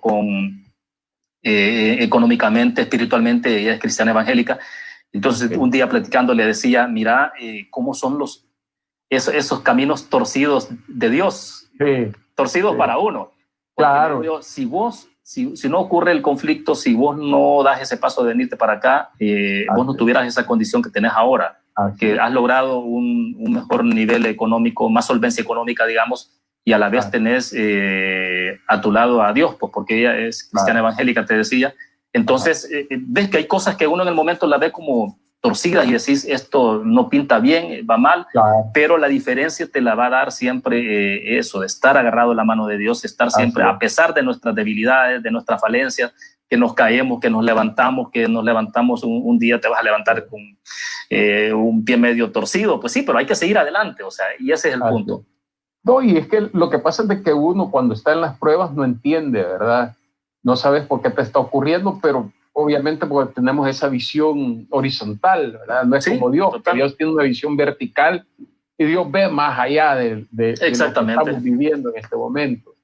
económicamente, espiritualmente, ella es cristiana evangélica. Entonces, un día platicando le decía, mira, cómo son esos caminos torcidos de Dios, torcidos para uno. Porque claro. Digo, si no ocurre el conflicto, si vos no das ese paso de venirte para acá, vos no tuvieras esa condición que tenés ahora, que has logrado un mejor nivel económico, más solvencia económica, digamos, y a la vez tenés a tu lado a Dios, pues porque ella es cristiana evangélica, te decía. Entonces, ves que hay cosas que uno en el momento la ve como torcidas y decís, esto no pinta bien, va mal, pero la diferencia te la va a dar siempre eso, de estar agarrado a la mano de Dios, estar siempre, a pesar de nuestras debilidades, de nuestras falencias, que nos caemos, que nos levantamos un día te vas a levantar con un pie medio torcido, pues sí, pero hay que seguir adelante, o sea, y ese es el punto. No, y es que lo que pasa es de que uno cuando está en las pruebas no entiende, ¿verdad? No sabes por qué te está ocurriendo, pero obviamente porque tenemos esa visión horizontal, ¿verdad? No es como Dios, porque Dios tiene una visión vertical y Dios ve más allá de lo que estamos viviendo en este momento.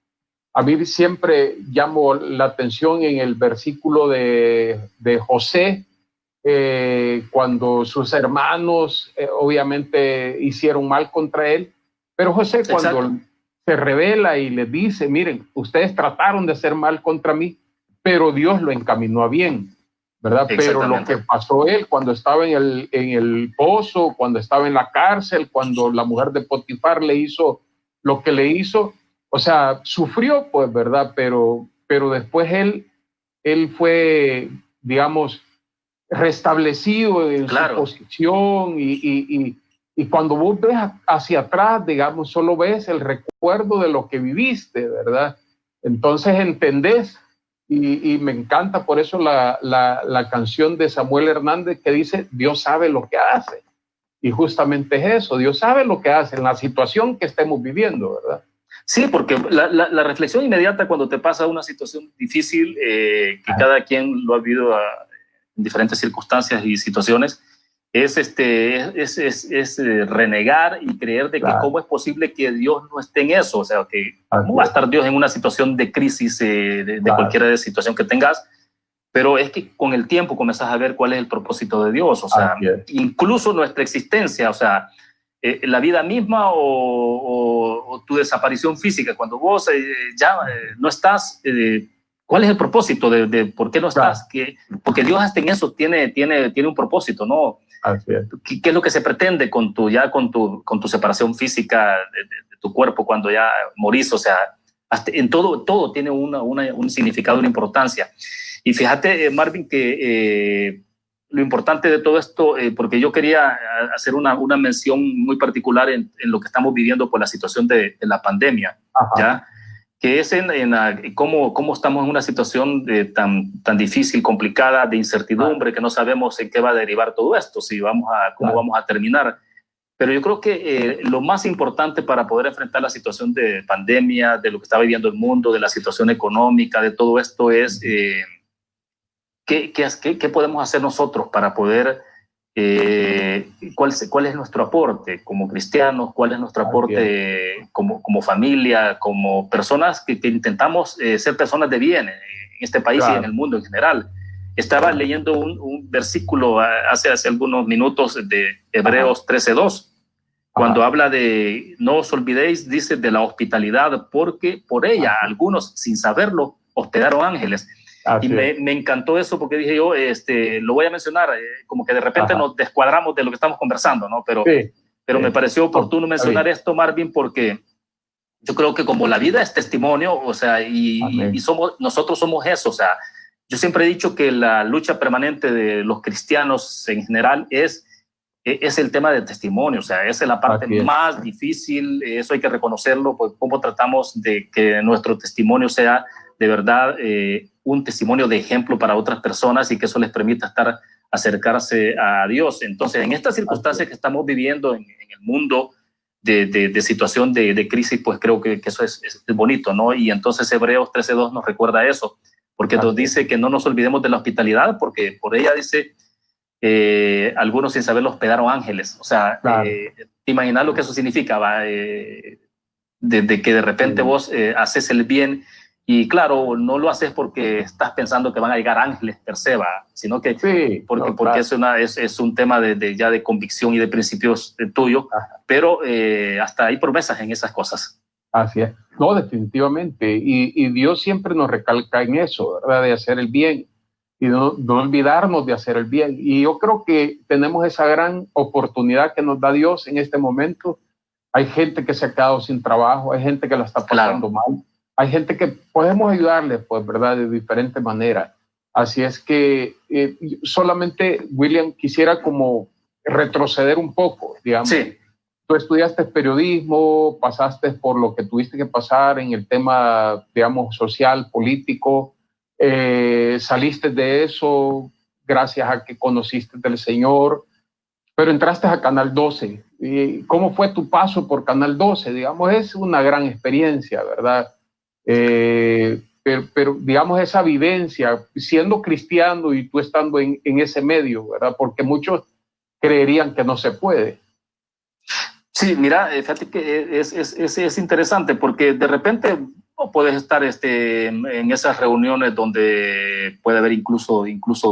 A mí siempre llamo la atención en el versículo de José, cuando sus hermanos obviamente hicieron mal contra él, pero José cuando se revela y les dice, miren, ustedes trataron de hacer mal contra mí, pero Dios lo encaminó a bien, ¿verdad? Pero lo que pasó él cuando estaba en el pozo, cuando estaba en la cárcel, cuando la mujer de Potifar le hizo lo que le hizo, o sea, sufrió, pues, ¿verdad? Pero después él fue, digamos, restablecido en su posición y cuando vos ves hacia atrás, digamos, solo ves el recuerdo de lo que viviste, ¿verdad? Entonces entendés. Y me encanta por eso la canción de Samuel Hernández que dice, Dios sabe lo que hace. Y justamente es eso, Dios sabe lo que hace en la situación que estemos viviendo, ¿verdad? Sí, porque la reflexión inmediata cuando te pasa una situación difícil, que cada quien lo ha vivido en diferentes circunstancias y situaciones, es renegar y creer de que cómo es posible que Dios no esté en eso, o sea, que cómo va a estar Dios en una situación de crisis, de cualquier situación que tengas, pero es que con el tiempo comenzás a ver cuál es el propósito de Dios, o sea, incluso nuestra existencia, o sea, la vida misma o tu desaparición física, cuando vos no estás, ¿cuál es el propósito de por qué no estás? Porque Dios hasta en eso tiene un propósito, ¿no? ¿Qué es lo que se pretende con tu separación física de tu cuerpo cuando ya morís? O sea, hasta en todo tiene un significado, una importancia. Y fíjate, Marvin, que lo importante de todo esto, porque yo quería hacer una mención muy particular en lo que estamos viviendo por la situación de la pandemia, ¿ya? Que es cómo estamos en una situación tan difícil, complicada, de incertidumbre, que no sabemos en qué va a derivar todo esto, cómo vamos a terminar. Pero yo creo que lo más importante para poder enfrentar la situación de pandemia, de lo que está viviendo el mundo, de la situación económica, de todo esto es ¿qué podemos hacer nosotros para poder, cuál es nuestro aporte como cristianos, cuál es nuestro aporte como familia, como personas que intentamos ser personas de bien en este país y en el mundo en general. Estaba leyendo un versículo hace algunos minutos de Hebreos 13:2, cuando habla de no os olvidéis, dice, de la hospitalidad, porque por ella algunos, sin saberlo, hospedaron ángeles. Y me encantó eso porque dije yo, lo voy a mencionar, como que de repente nos descuadramos de lo que estamos conversando, ¿no? Pero me pareció oportuno mencionar esto, Marvin, porque yo creo que como la vida es testimonio, o sea, y nosotros somos eso, o sea, yo siempre he dicho que la lucha permanente de los cristianos en general es el tema del testimonio, o sea, esa es la parte más difícil, eso hay que reconocerlo, pues cómo tratamos de que nuestro testimonio sea de verdad un testimonio de ejemplo para otras personas y que eso les permita acercarse a Dios. Entonces, en estas circunstancias que estamos viviendo en el mundo de situación de crisis, pues creo que eso es bonito, ¿no? Y entonces Hebreos 13:2 nos recuerda eso, porque nos dice que no nos olvidemos de la hospitalidad, porque por ella dice, algunos sin saberlo hospedaron ángeles. O sea, ¿te imaginas lo que eso significa? De que de repente vos haces el bien y claro, no lo haces porque estás pensando que van a llegar ángeles per se, sino que porque es un tema ya de convicción y de principios tuyos, pero hasta hay promesas en esas cosas. Así es. No, definitivamente. Y Dios siempre nos recalca en eso, ¿verdad? De hacer el bien y no olvidarnos de hacer el bien. Y yo creo que tenemos esa gran oportunidad que nos da Dios en este momento. Hay gente que se ha quedado sin trabajo, hay gente que la está pasando mal, hay gente que podemos ayudarle, pues, ¿verdad? De diferentes maneras. Así es que solamente, William, quisiera como retroceder un poco, digamos. Sí. Tú estudiaste periodismo, pasaste por lo que tuviste que pasar en el tema, digamos, social, político, saliste de eso gracias a que conociste del Señor, pero entraste a Canal 12. ¿Y cómo fue tu paso por Canal 12? Digamos, es una gran experiencia, ¿verdad? Pero digamos, esa vivencia, siendo cristiano y tú estando en ese medio, ¿verdad? Porque muchos creerían que no se puede. Sí, mira, fíjate que es interesante porque de repente puedes estar en esas reuniones donde puede haber incluso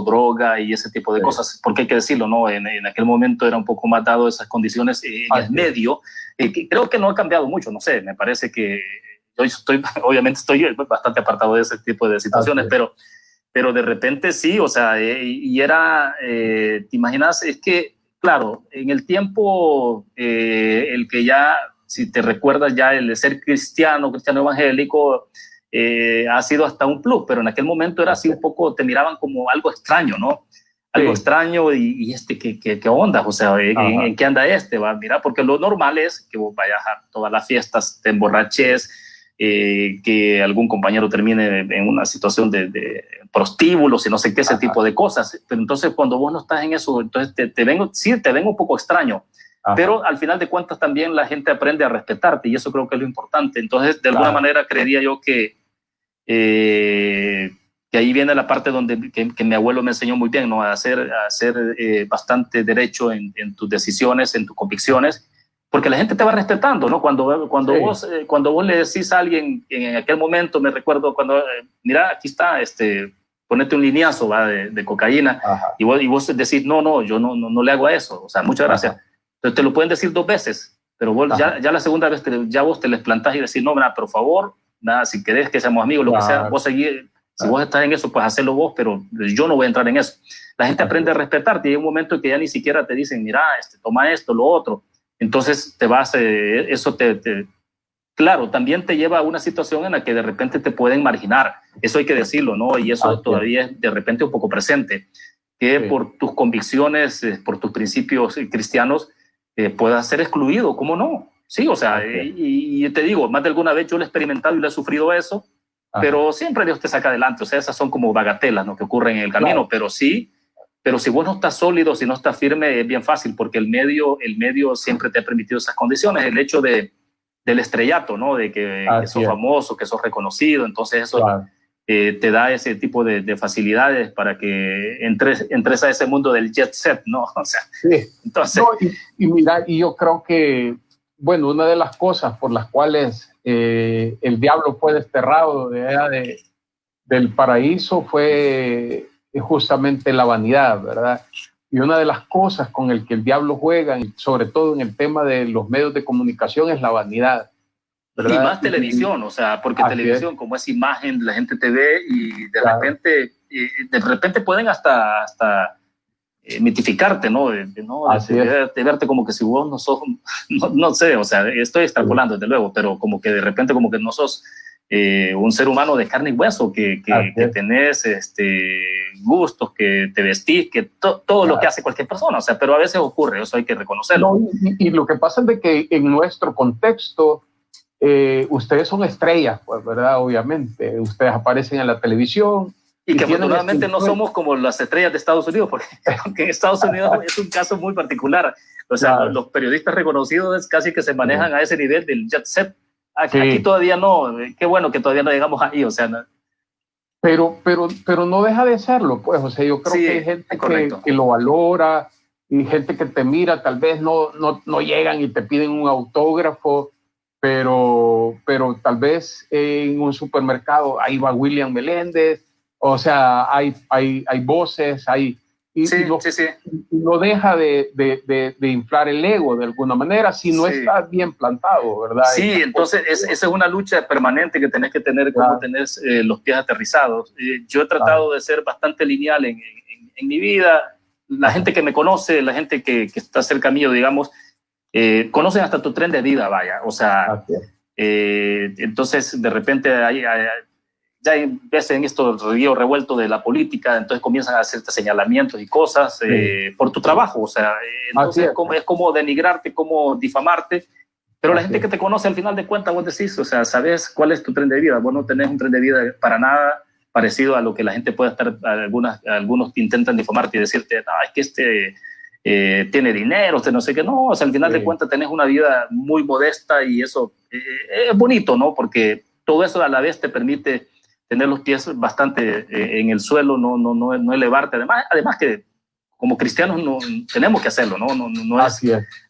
droga y ese tipo de cosas, porque hay que decirlo, ¿no? En aquel momento era un poco más dado esas condiciones en el medio, que creo que no ha cambiado mucho, no sé, me parece que yo obviamente estoy bastante apartado de ese tipo de situaciones, pero de repente sí, o sea, y era, te imaginas, es que, claro, en el tiempo, el que ya, si te recuerdas ya, el de ser cristiano evangélico, ha sido hasta un plus, pero en aquel momento era así un poco, te miraban como algo extraño, ¿no? Algo extraño y ¿qué onda? O sea, ¿en qué anda va? Mira, porque lo normal es que vos vayas a todas las fiestas, te emborraches, que algún compañero termine en una situación de prostíbulos y no sé qué, ese tipo de cosas. Pero entonces cuando vos no estás en eso, entonces te ven un poco extraño. Pero al final de cuentas también la gente aprende a respetarte y eso creo que es lo importante. Entonces, de alguna manera creería yo que ahí viene la parte donde que mi abuelo me enseñó muy bien, ¿no? A hacer bastante derecho en tus decisiones, en tus convicciones, porque la gente te va respetando, ¿no? Cuando vos le decís a alguien, en aquel momento me recuerdo cuando, mira, aquí está, ponete un lineazo de cocaína, y vos decís, no, yo no le hago a eso, o sea, muchas gracias. Entonces te lo pueden decir 2 veces, pero vos ya la segunda vez ya vos te les plantás y decís, no, mira, por favor, nada, si querés que seamos amigos, lo que sea, vos seguís, si vos estás en eso, pues hacelo vos, pero yo no voy a entrar en eso. La gente aprende a respetarte y hay un momento en que ya ni siquiera te dicen, mira, toma esto, lo otro. Entonces te vas, eso claro, también te lleva a una situación en la que de repente te pueden marginar, eso hay que decirlo, ¿no? Y eso todavía es de repente un poco presente, que por tus convicciones, por tus principios cristianos, puedas ser excluido, ¿cómo no? Sí, o sea, y te digo, más de alguna vez yo lo he experimentado y lo he sufrido eso, pero siempre Dios te saca adelante, o sea, esas son como bagatelas, ¿no? Que ocurren en el camino, pero sí, pero si vos no estás sólido, si no estás firme, es bien fácil, porque el medio siempre te ha permitido esas condiciones. El hecho del estrellato, ¿no? De que sos famoso, que sos reconocido, entonces eso te da ese tipo de facilidades para que entres a ese mundo del jet set, ¿no? O sea, entonces... No, y mira, y yo creo que, bueno, una de las cosas por las cuales el diablo fue desterrado del paraíso fue justamente la vanidad, ¿verdad? Y una de las cosas con el que el diablo juega, sobre todo en el tema de los medios de comunicación, es la vanidad, ¿verdad? Y más televisión, o sea, porque televisión, como es imagen, la gente te ve y de repente pueden hasta mitificarte, ¿no? De verte como que si vos no sos, no sé, o sea, estoy extrapolando desde luego, pero como que de repente como que no sos un ser humano de carne y hueso, que tenés gustos, que te vestís, que todo lo que hace cualquier persona, o sea, pero a veces ocurre, eso hay que reconocerlo. No, y lo que pasa es de que en nuestro contexto, ustedes son estrellas, pues, ¿verdad? Obviamente, ustedes aparecen en la televisión. Y que afortunadamente no somos como las estrellas de Estados Unidos, porque en Estados Unidos es un caso muy particular. O sea, los periodistas reconocidos casi que se manejan a ese nivel del jet set. Aquí todavía no, qué bueno que todavía no llegamos ahí, o sea... No. Pero no deja de serlo, pues, o sea, yo creo que hay gente que lo valora, y gente que te mira, tal vez no llegan y te piden un autógrafo, pero tal vez en un supermercado ahí va William Meléndez, o sea, hay voces, no deja de inflar el ego de alguna manera si no está bien plantado, ¿verdad? Sí, entonces esa es una lucha permanente que tenés que tener, como tenés los pies aterrizados. Yo he tratado de ser bastante lineal en mi vida. La gente que me conoce, la gente que está cerca mío, digamos, conocen hasta tu tren de vida, vaya, o sea, entonces de repente ya ves en esto río revuelto de la política, entonces comienzan a hacerte señalamientos y cosas por tu trabajo, o sea, entonces es como denigrarte, como difamarte, pero la gente que te conoce al final de cuentas vos decís, o sea, sabes cuál es tu tren de vida, vos no tenés un tren de vida para nada parecido a lo que la gente puede estar, algunos intentan difamarte y decirte, no, es que tiene dinero, usted no sé qué, no, o sea, al final de cuentas tenés una vida muy modesta y eso es bonito, ¿no? Porque todo eso a la vez te permite tener los pies bastante en el suelo, no elevarte. Además que como cristianos no tenemos que hacerlo, ¿no?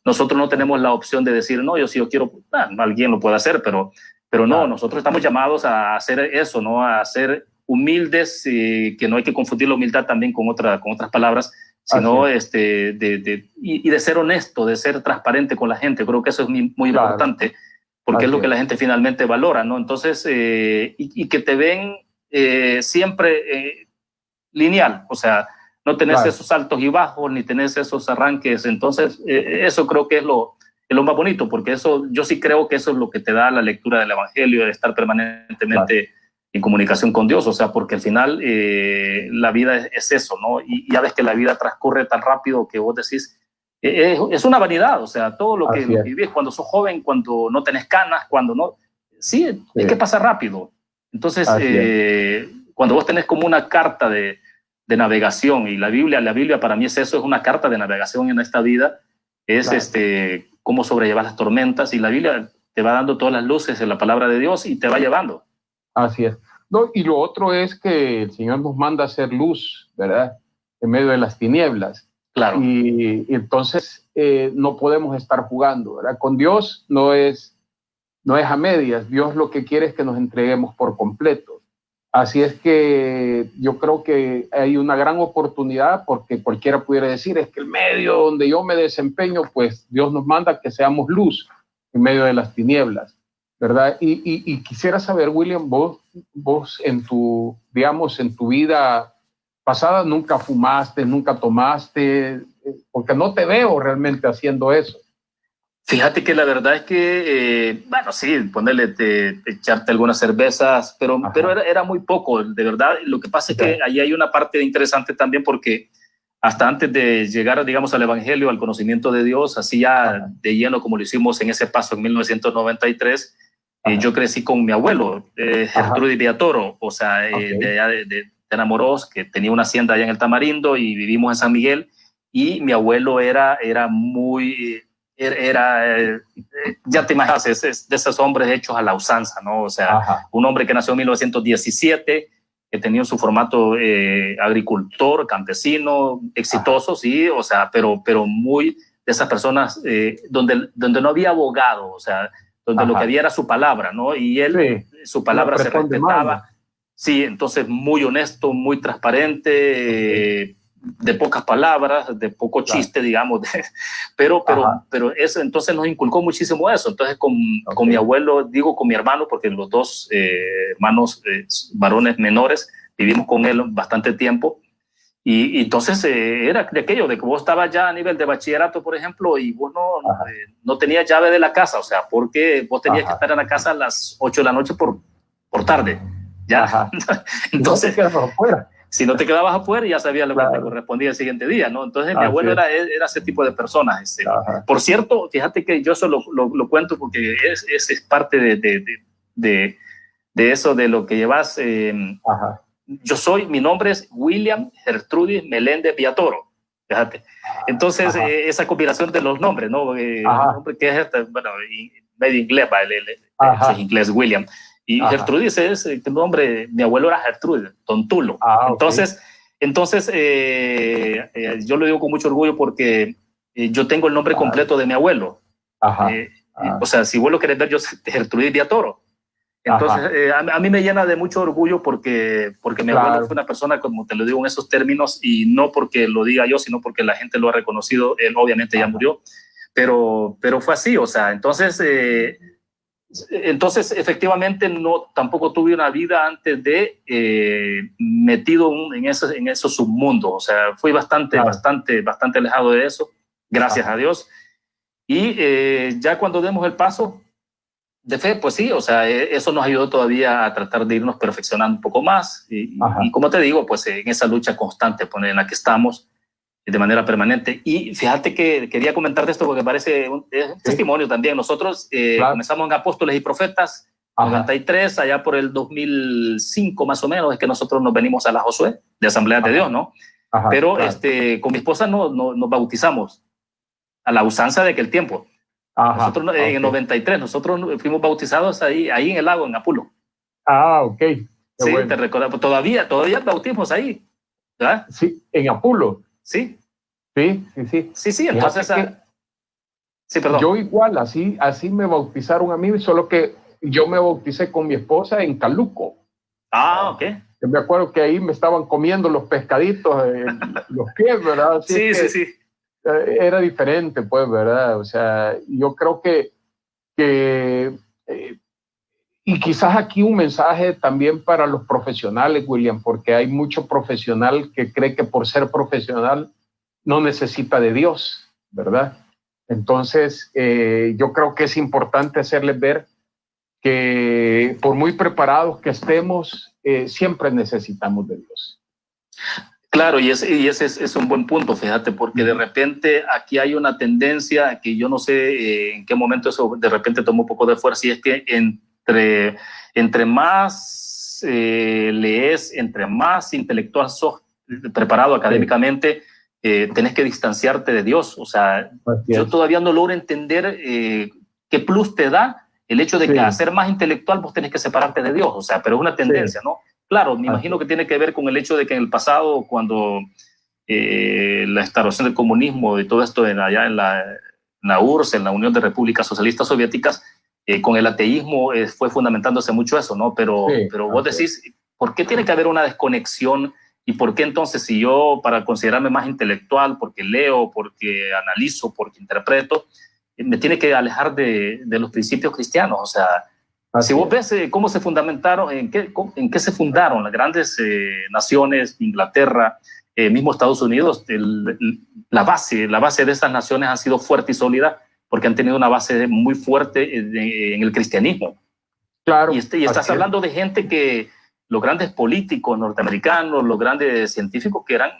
Nosotros no tenemos la opción de decir, no, yo quiero, alguien lo puede hacer, pero no, nosotros estamos llamados a hacer eso, ¿no? A ser humildes, que no hay que confundir la humildad también con otras palabras, sino y de ser honesto, de ser transparente con la gente. Creo que eso es muy importante, porque es lo que la gente finalmente valora, ¿no? Entonces, y que te ven siempre lineal, o sea, no tenés esos altos y bajos, ni tenés esos arranques. Entonces, eso creo que es lo más bonito, porque eso, yo sí creo que eso es lo que te da la lectura del Evangelio, de estar permanentemente en comunicación con Dios, o sea, porque al final la vida es eso, ¿no? Y ya ves que la vida transcurre tan rápido que vos decís, es una vanidad, o sea, todo lo que vivís cuando sos joven, cuando no tenés canas, cuando no... Sí, es que pasa rápido. Entonces, cuando vos tenés como una carta de navegación, y la Biblia para mí es eso, es una carta de navegación en esta vida, es cómo sobrellevar las tormentas, y la Biblia te va dando todas las luces de la palabra de Dios y te va llevando. Así es. No, y lo otro es que el Señor nos manda a hacer luz, ¿verdad? En medio de las tinieblas. Claro. Y entonces no podemos estar jugando, ¿verdad? Con Dios no es a medias. Dios lo que quiere es que nos entreguemos por completo. Así es que yo creo que hay una gran oportunidad, porque cualquiera pudiera decir, es que el medio donde yo me desempeño, pues Dios nos manda que seamos luz en medio de las tinieblas, ¿verdad? Y quisiera saber, William, vos en tu vida pasada nunca fumaste, nunca tomaste, porque no te veo realmente haciendo eso. Fíjate que la verdad es que, bueno, sí, ponerle, echarte algunas cervezas, pero era muy poco, de verdad. Lo que pasa es que ahí hay una parte interesante también, porque hasta antes de llegar, digamos, al Evangelio, al conocimiento de Dios, así ya de lleno, como lo hicimos en ese paso en 1993, yo crecí con mi abuelo, Gertrudis Villatoro, o sea, de enamorados, que tenía una hacienda allá en el Tamarindo y vivimos en San Miguel, y mi abuelo era muy, ya te imaginas, es de esos hombres hechos a la usanza, ¿no? O sea, ajá, un hombre que nació en 1917, que tenía su formato agricultor, campesino, exitoso, ajá, sí, o sea, pero muy de esas personas donde no había abogado, o sea, donde ajá, lo que había era su palabra, ¿no? Y él, sí, su palabra se respetaba. Sí, entonces muy honesto, muy transparente, okay, de pocas palabras, de poco chiste, claro, digamos, pero eso, entonces nos inculcó muchísimo eso. Entonces okay, con mi abuelo, digo con mi hermano, porque los dos hermanos varones menores, vivimos con él bastante tiempo. Y entonces era de aquello, de que vos estabas ya a nivel de bachillerato, por ejemplo, y vos no tenías llave de la casa, o sea, porque vos tenías ajá, que estar en la casa a las 8 de la noche por tarde, ¿ya? Entonces, si no te quedabas afuera. Si no te quedabas afuera, ya sabías lo claro, que te correspondía el siguiente día, ¿no? Entonces, mi abuelo era ese tipo de personas. Por cierto, fíjate que yo eso lo cuento porque es parte de eso, de lo que llevas. Ajá. Mi nombre es William Gertrudis Meléndez Villatoro, fíjate. Entonces, esa combinación de los nombres, ¿no? El nombre que es, bueno, medio inglés, es inglés William. Y ajá, Gertrudis es el nombre, mi abuelo era Gertrudis, Tontulo. Okay. Entonces yo lo digo con mucho orgullo porque yo tengo el nombre completo de mi abuelo. Ajá. O sea, si vos lo querés ver, yo soy Gertrudis Villatoro. Entonces, a mí me llena de mucho orgullo porque mi claro, abuelo fue una persona, como te lo digo en esos términos, y no porque lo diga yo, sino porque la gente lo ha reconocido. Él obviamente ya murió, pero fue así, o sea, entonces efectivamente tampoco tuve una vida antes de metido en esos submundos, o sea, fui bastante alejado de eso, gracias a Dios. Y ya cuando demos el paso de fe, pues sí, o sea, eso nos ayudó todavía a tratar de irnos perfeccionando un poco más. Y como te digo, pues en esa lucha constante en la que estamos de manera permanente. Y fíjate que quería comentarte esto porque parece un testimonio también. Nosotros claro, comenzamos en Apóstoles y Profetas, 93, allá por el 2005 más o menos, es que nosotros nos venimos a la Josué, de Asamblea de Dios, ¿no? Pero claro, con mi esposa nos bautizamos a la usanza de aquel tiempo. Nosotros en el 93, nosotros fuimos bautizados ahí en el lago, en Apulo. Ok. Sí, bueno, te recuerdo, todavía bautismos ahí, ¿verdad? Sí, en Apulo. Sí. Sí, entonces... sí, perdón. Yo igual, así me bautizaron a mí, solo que yo me bauticé con mi esposa en Caluco. Ok. Yo me acuerdo que ahí me estaban comiendo los pescaditos, los pies, ¿verdad? Así sí. Era diferente, pues, ¿verdad? O sea, yo creo que y quizás aquí un mensaje también para los profesionales, William, porque hay mucho profesional que cree que por ser profesional no necesita de Dios, ¿verdad? Entonces, yo creo que es importante hacerles ver que por muy preparados que estemos, siempre necesitamos de Dios. Claro, y ese es un buen punto, fíjate, porque de repente aquí hay una tendencia que yo no sé en qué momento eso de repente tomó un poco de fuerza, y es que entre más lees, entre más intelectual sos, preparado académicamente, tenés que distanciarte de Dios. O sea, yo todavía no logro entender qué plus te da el hecho de que al ser más intelectual vos tenés que separarte de Dios. O sea, pero es una tendencia, ¿no? Claro, me imagino que tiene que ver con el hecho de que en el pasado, cuando la instauración del comunismo y todo esto allá en la URSS, en la Unión de Repúblicas Socialistas Soviéticas, con el ateísmo fue fundamentándose mucho eso, ¿no? Pero vos decís, ¿por qué tiene que haber una desconexión? ¿Y por qué entonces, si yo, para considerarme más intelectual, porque leo, porque analizo, porque interpreto, me tiene que alejar de los principios cristianos? O sea, si vos ves cómo se fundamentaron, en qué se fundaron las grandes naciones, Inglaterra, mismo Estados Unidos, la base de estas naciones ha sido fuerte y sólida porque han tenido una base muy fuerte en el cristianismo. Claro. Y estás hablando de gente que, los grandes políticos norteamericanos, los grandes científicos, que eran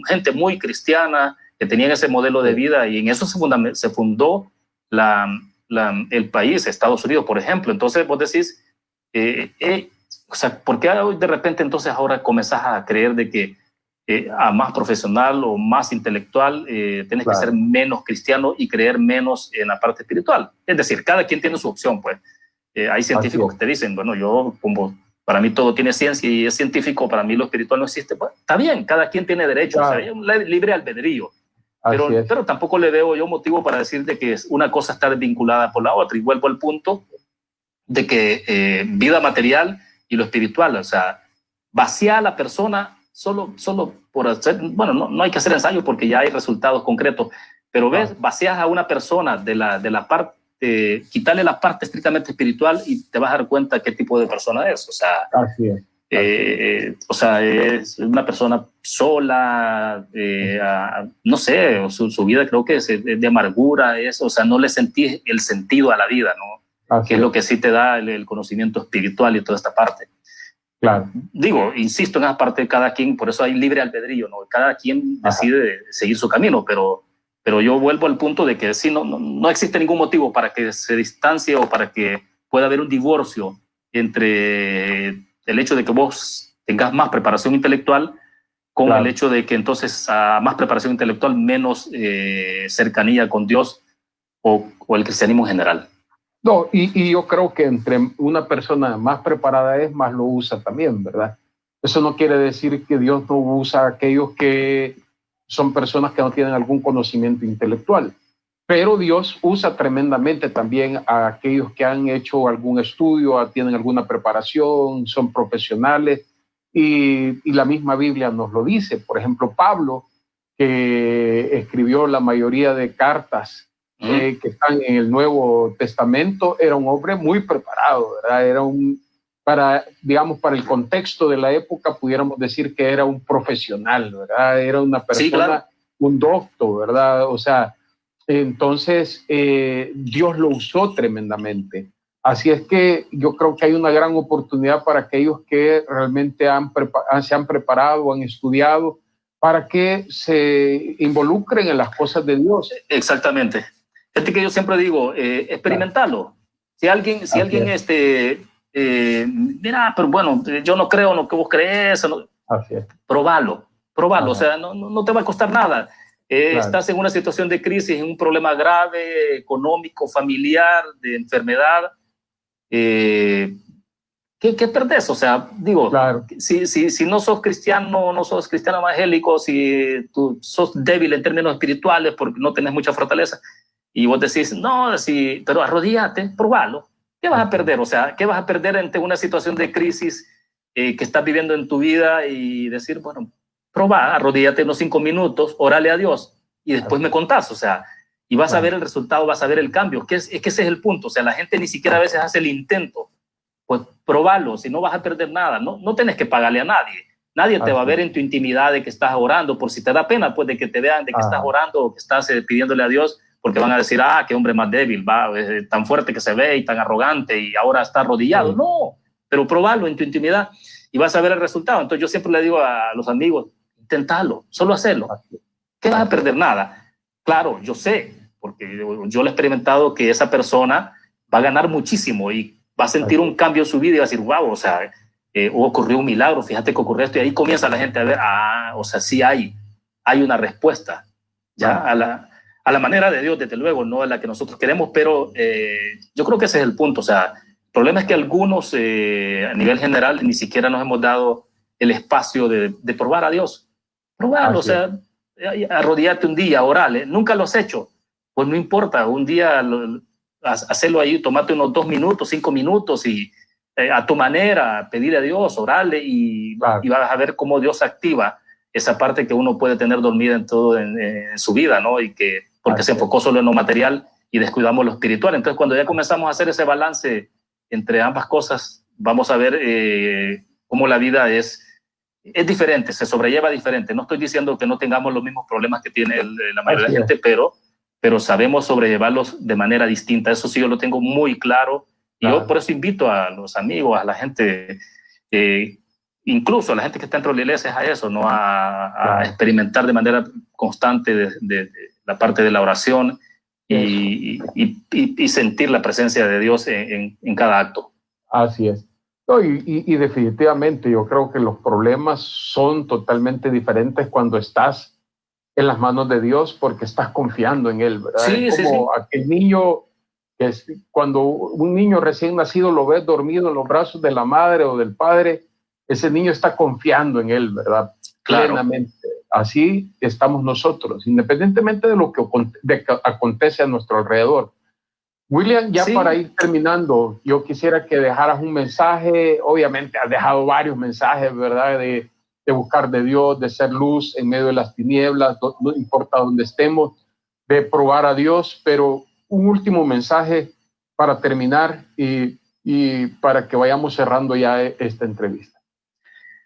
gente muy cristiana, que tenían ese modelo de vida, y en eso se fundó el país, Estados Unidos, por ejemplo. Entonces vos decís, O sea, ¿por qué de repente entonces ahora comenzás a creer de que a más profesional o más intelectual tienes que ser menos cristiano y creer menos en la parte espiritual? Es decir, cada quien tiene su opción, pues. Hay científicos que te dicen, bueno, yo como para mí todo tiene ciencia y es científico, para mí lo espiritual no existe. Pues, está bien, cada quien tiene derecho, o sea, hay un libre albedrío. Pero tampoco le veo yo motivo para decir de que una cosa está desvinculada por la otra. Y vuelvo al punto de que vida material y lo espiritual, o sea, vaciar a la persona solo por hacer, bueno, no hay que hacer ensayo porque ya hay resultados concretos, pero ves, vacías a una persona de la parte, quitarle la parte estrictamente espiritual y te vas a dar cuenta qué tipo de persona es, o sea, o sea, es una persona sola, no sé, su vida creo que es de amargura, o sea, no le sentís el sentido a la vida, ¿no? Que es lo que sí te da el conocimiento espiritual y toda esta parte. Claro. Digo, insisto en esa parte de cada quien, por eso hay libre albedrío, ¿no? Cada quien decide seguir su camino, pero yo vuelvo al punto de que sí, no existe ningún motivo para que se distancie o para que pueda haber un divorcio entre el hecho de que vos tengas más preparación intelectual con el hecho de que entonces a más preparación intelectual menos cercanía con Dios o el cristianismo en general. No, y yo creo que entre una persona más preparada es, más lo usa también, ¿verdad? Eso no quiere decir que Dios no usa a aquellos que son personas que no tienen algún conocimiento intelectual, pero Dios usa tremendamente también a aquellos que han hecho algún estudio, tienen alguna preparación, son profesionales, y la misma Biblia nos lo dice. Por ejemplo, Pablo, que escribió la mayoría de cartas que están en el Nuevo Testamento, era un hombre muy preparado, ¿verdad? Era digamos, para el contexto de la época, pudiéramos decir que era un profesional, ¿verdad? Era una persona, sí, claro, un doctor, ¿verdad? O sea, entonces Dios lo usó tremendamente. Así es que yo creo que hay una gran oportunidad para aquellos que realmente se han preparado, han estudiado, para que se involucren en las cosas de Dios. Exactamente. Fíjate que yo siempre digo, experimentarlo. Si alguien mira, pero bueno, yo no creo en lo que vos crees, probalo. O sea, no te va a costar nada. Claro. Estás en una situación de crisis, en un problema grave, económico, familiar, de enfermedad. ¿Qué perdés? O sea, digo, claro, si no sos cristiano, no sos cristiano evangélico, si tú sos débil en términos espirituales porque no tenés mucha fortaleza, y vos decís, no, pero arrodíllate, probalo. ¿Qué vas a perder? O sea, ¿qué vas a perder ante una situación de crisis que estás viviendo en tu vida y decir, bueno, probá, arrodíllate unos 5 minutos, órale a Dios y después me contás, o sea, y vas a ver el resultado, vas a ver el cambio, es que ese es el punto, o sea, la gente ni siquiera a veces hace el intento, pues probalo, si no vas a perder nada, no tenés que pagarle a nadie te va a ver en tu intimidad de que estás orando, por si te da pena, pues de que te vean de que estás orando o que estás pidiéndole a Dios, porque van a decir, qué hombre más débil, tan fuerte que se ve y tan arrogante y ahora está arrodillado. No, pero probalo en tu intimidad y vas a ver el resultado. Entonces yo siempre le digo a los amigos, intentalo, solo hacerlo. ¿Qué vas a perder? Nada. Claro, yo sé, porque yo lo he experimentado, que esa persona va a ganar muchísimo y va a sentir un cambio en su vida y va a decir, wow, o sea, ocurrió un milagro, fíjate que ocurrió esto, y ahí comienza la gente a ver, o sea, sí hay una respuesta, ya, a la manera de Dios, desde luego, no a la que nosotros queremos, pero yo creo que ese es el punto. O sea, el problema es que algunos, a nivel general, ni siquiera nos hemos dado el espacio de probar a Dios. Probarlo, o sea, arrodillarte un día, orale. Nunca lo has hecho, pues no importa, un día hacerlo ahí, tomate unos 2 minutos, 5 minutos y a tu manera, pedirle a Dios, orale y vas a ver cómo Dios activa esa parte que uno puede tener dormida en su vida, ¿no? Y que porque se enfocó solo en lo material y descuidamos lo espiritual. Entonces, cuando ya comenzamos a hacer ese balance entre ambas cosas, vamos a ver cómo la vida es diferente, se sobrelleva diferente. No estoy diciendo que no tengamos los mismos problemas que tiene la mayoría de la gente, pero sabemos sobrellevarlos de manera distinta. Eso sí, yo lo tengo muy claro. Y yo por eso invito a los amigos, a la gente, incluso a la gente que está dentro de la iglesia, a eso, ¿no? A experimentar de manera constante de la parte de la oración y sentir la presencia de Dios en cada acto. Así es. No, y definitivamente yo creo que los problemas son totalmente diferentes cuando estás en las manos de Dios porque estás confiando en Él, ¿verdad? Sí, Es sí, sí. como aquel niño cuando un niño recién nacido lo ves dormido en los brazos de la madre o del padre, ese niño está confiando en Él, ¿verdad? Claro. Plenamente. Así estamos nosotros, independientemente de lo que acontece a nuestro alrededor. William, ya Sí. para ir terminando, yo quisiera que dejaras un mensaje. Obviamente has dejado varios mensajes, ¿verdad? De buscar de Dios, de ser luz en medio de las tinieblas, no importa dónde estemos, de probar a Dios, pero un último mensaje para terminar y para que vayamos cerrando ya esta entrevista.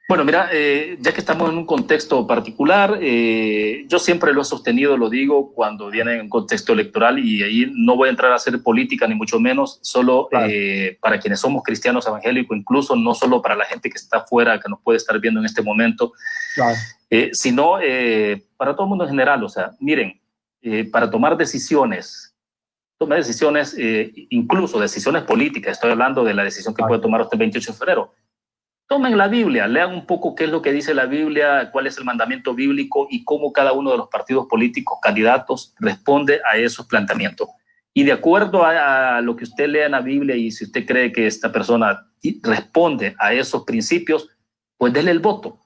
Bueno, mira, ya que estamos en un contexto particular, yo siempre lo he sostenido, lo digo, cuando viene en un contexto electoral, y ahí no voy a entrar a hacer política, ni mucho menos, solo claro, para quienes somos cristianos evangélicos, incluso no solo para la gente que está afuera, que nos puede estar viendo en este momento, claro, sino para todo el mundo en general. O sea, miren, para tomar decisiones, incluso decisiones políticas, estoy hablando de la decisión que puede tomar usted el 28 de febrero, tomen la Biblia, lean un poco qué es lo que dice la Biblia, cuál es el mandamiento bíblico y cómo cada uno de los partidos políticos, candidatos, responde a esos planteamientos. Y de acuerdo a lo que usted lea en la Biblia, y si usted cree que esta persona responde a esos principios, pues déle el voto.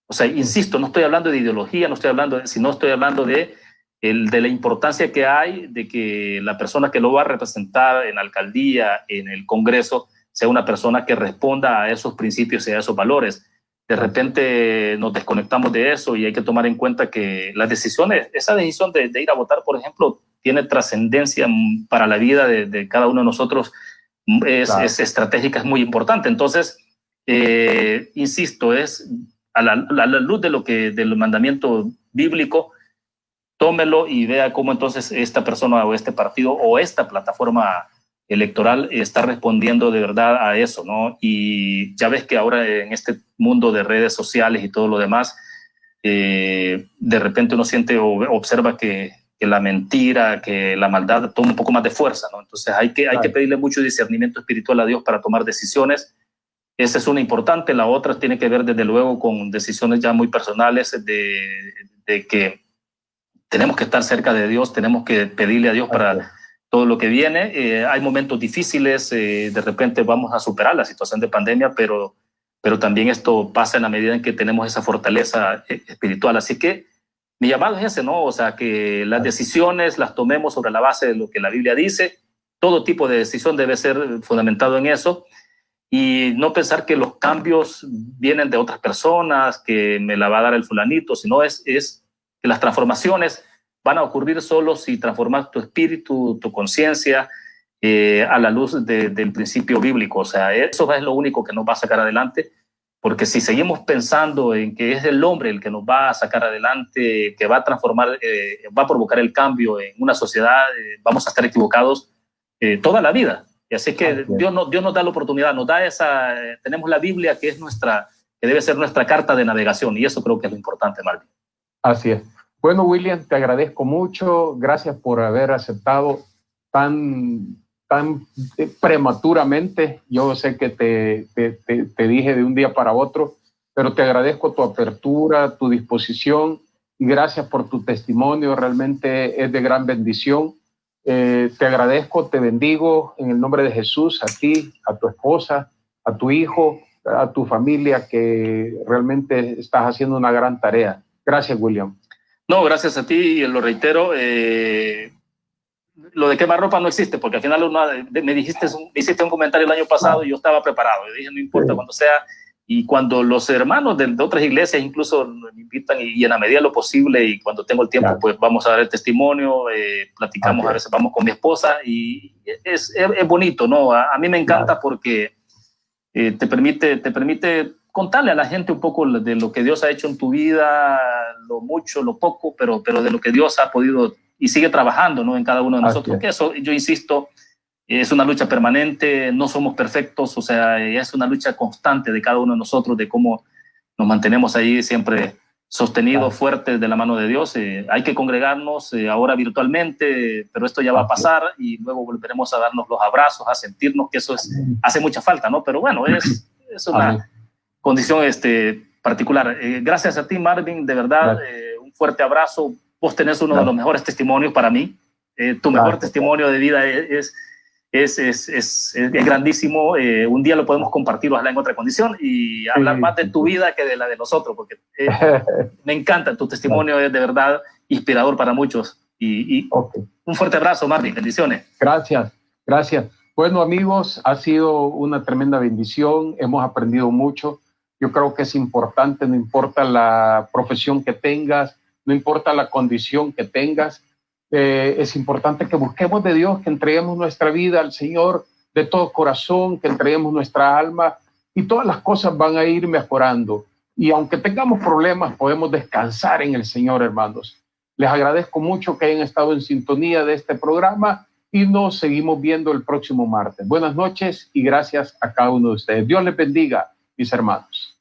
O sea, insisto, no estoy hablando de ideología, no estoy hablando sino estoy hablando de la importancia que hay de que la persona que lo va a representar en la alcaldía, en el Congreso, sea una persona que responda a esos principios y a esos valores. De repente nos desconectamos de eso y hay que tomar en cuenta que las decisiones, esa decisión de ir a votar, por ejemplo, tiene trascendencia para la vida de cada uno de nosotros, es estratégica, es muy importante. Entonces, insisto, es a la luz del mandamiento bíblico, tómelo y vea cómo entonces esta persona o este partido o esta plataforma electoral está respondiendo de verdad a eso, ¿no? Y ya ves que ahora en este mundo de redes sociales y todo lo demás, de repente uno siente o observa que la mentira, que la maldad toma un poco más de fuerza, ¿no? Entonces hay que pedirle mucho discernimiento espiritual a Dios para tomar decisiones. Esa es una importante. La otra tiene que ver desde luego con decisiones ya muy personales de que tenemos que estar cerca de Dios, tenemos que pedirle a Dios para todo lo que viene. Hay momentos difíciles, de repente vamos a superar la situación de pandemia, pero también esto pasa en la medida en que tenemos esa fortaleza espiritual. Así que mi llamado es ese, ¿no? O sea, que las decisiones las tomemos sobre la base de lo que la Biblia dice. Todo tipo de decisión debe ser fundamentado en eso y no pensar que los cambios vienen de otras personas, que me la va a dar el fulanito, sino es que las transformaciones van a ocurrir solo si transformas tu espíritu, tu conciencia a la luz del principio bíblico. O sea, eso es lo único que nos va a sacar adelante, porque si seguimos pensando en que es el hombre el que nos va a sacar adelante, que va a transformar, va a provocar el cambio en una sociedad, vamos a estar equivocados toda la vida. Y así que Dios nos da la oportunidad, nos da tenemos la Biblia que debe ser nuestra carta de navegación, y eso creo que es lo importante, Marvin. Así es. Bueno, William, te agradezco mucho. Gracias por haber aceptado tan prematuramente. Yo sé que te dije de un día para otro, pero te agradezco tu apertura, tu disposición y gracias por tu testimonio. Realmente es de gran bendición. Te agradezco, te bendigo en el nombre de Jesús, a ti, a tu esposa, a tu hijo, a tu familia, que realmente estás haciendo una gran tarea. Gracias, William. No, gracias a ti, y lo reitero, lo de quemar ropa no existe, porque al final me hiciste un comentario el año pasado y yo estaba preparado. Yo dije, no importa cuando sea, y cuando los hermanos de otras iglesias incluso me invitan y en la medida de lo posible y cuando tengo el tiempo, pues vamos a dar el testimonio, platicamos, a veces vamos con mi esposa y es bonito, ¿no? A mí me encanta porque te permite contarle a la gente un poco de lo que Dios ha hecho en tu vida, lo mucho, lo poco, pero de lo que Dios ha podido y sigue trabajando, ¿no? En cada uno de nosotros. Que eso, yo insisto, es una lucha permanente, no somos perfectos, o sea, es una lucha constante de cada uno de nosotros, de cómo nos mantenemos ahí siempre sostenidos, fuertes de la mano de Dios. Hay que congregarnos ahora virtualmente, pero esto ya va a pasar y luego volveremos a darnos los abrazos, a sentirnos, que eso hace mucha falta, ¿no? Pero bueno, es una condición particular. Gracias a ti, Marvin, de verdad, un fuerte abrazo. Vos tenés uno de los mejores testimonios para mí. Tu mejor testimonio de vida es grandísimo. Un día lo podemos compartir, ojalá en otra condición, y hablar más de tu vida que de la de nosotros, porque me encanta. Tu testimonio es de verdad inspirador para muchos. Un fuerte abrazo, Marvin. Bendiciones. Gracias, gracias. Bueno, amigos, ha sido una tremenda bendición. Hemos aprendido mucho. Yo creo que es importante, no importa la profesión que tengas, no importa la condición que tengas, es importante que busquemos de Dios, que entreguemos nuestra vida al Señor de todo corazón, que entreguemos nuestra alma, y todas las cosas van a ir mejorando. Y aunque tengamos problemas, podemos descansar en el Señor, hermanos. Les agradezco mucho que hayan estado en sintonía de este programa y nos seguimos viendo el próximo martes. Buenas noches y gracias a cada uno de ustedes. Dios les bendiga, mis hermanos.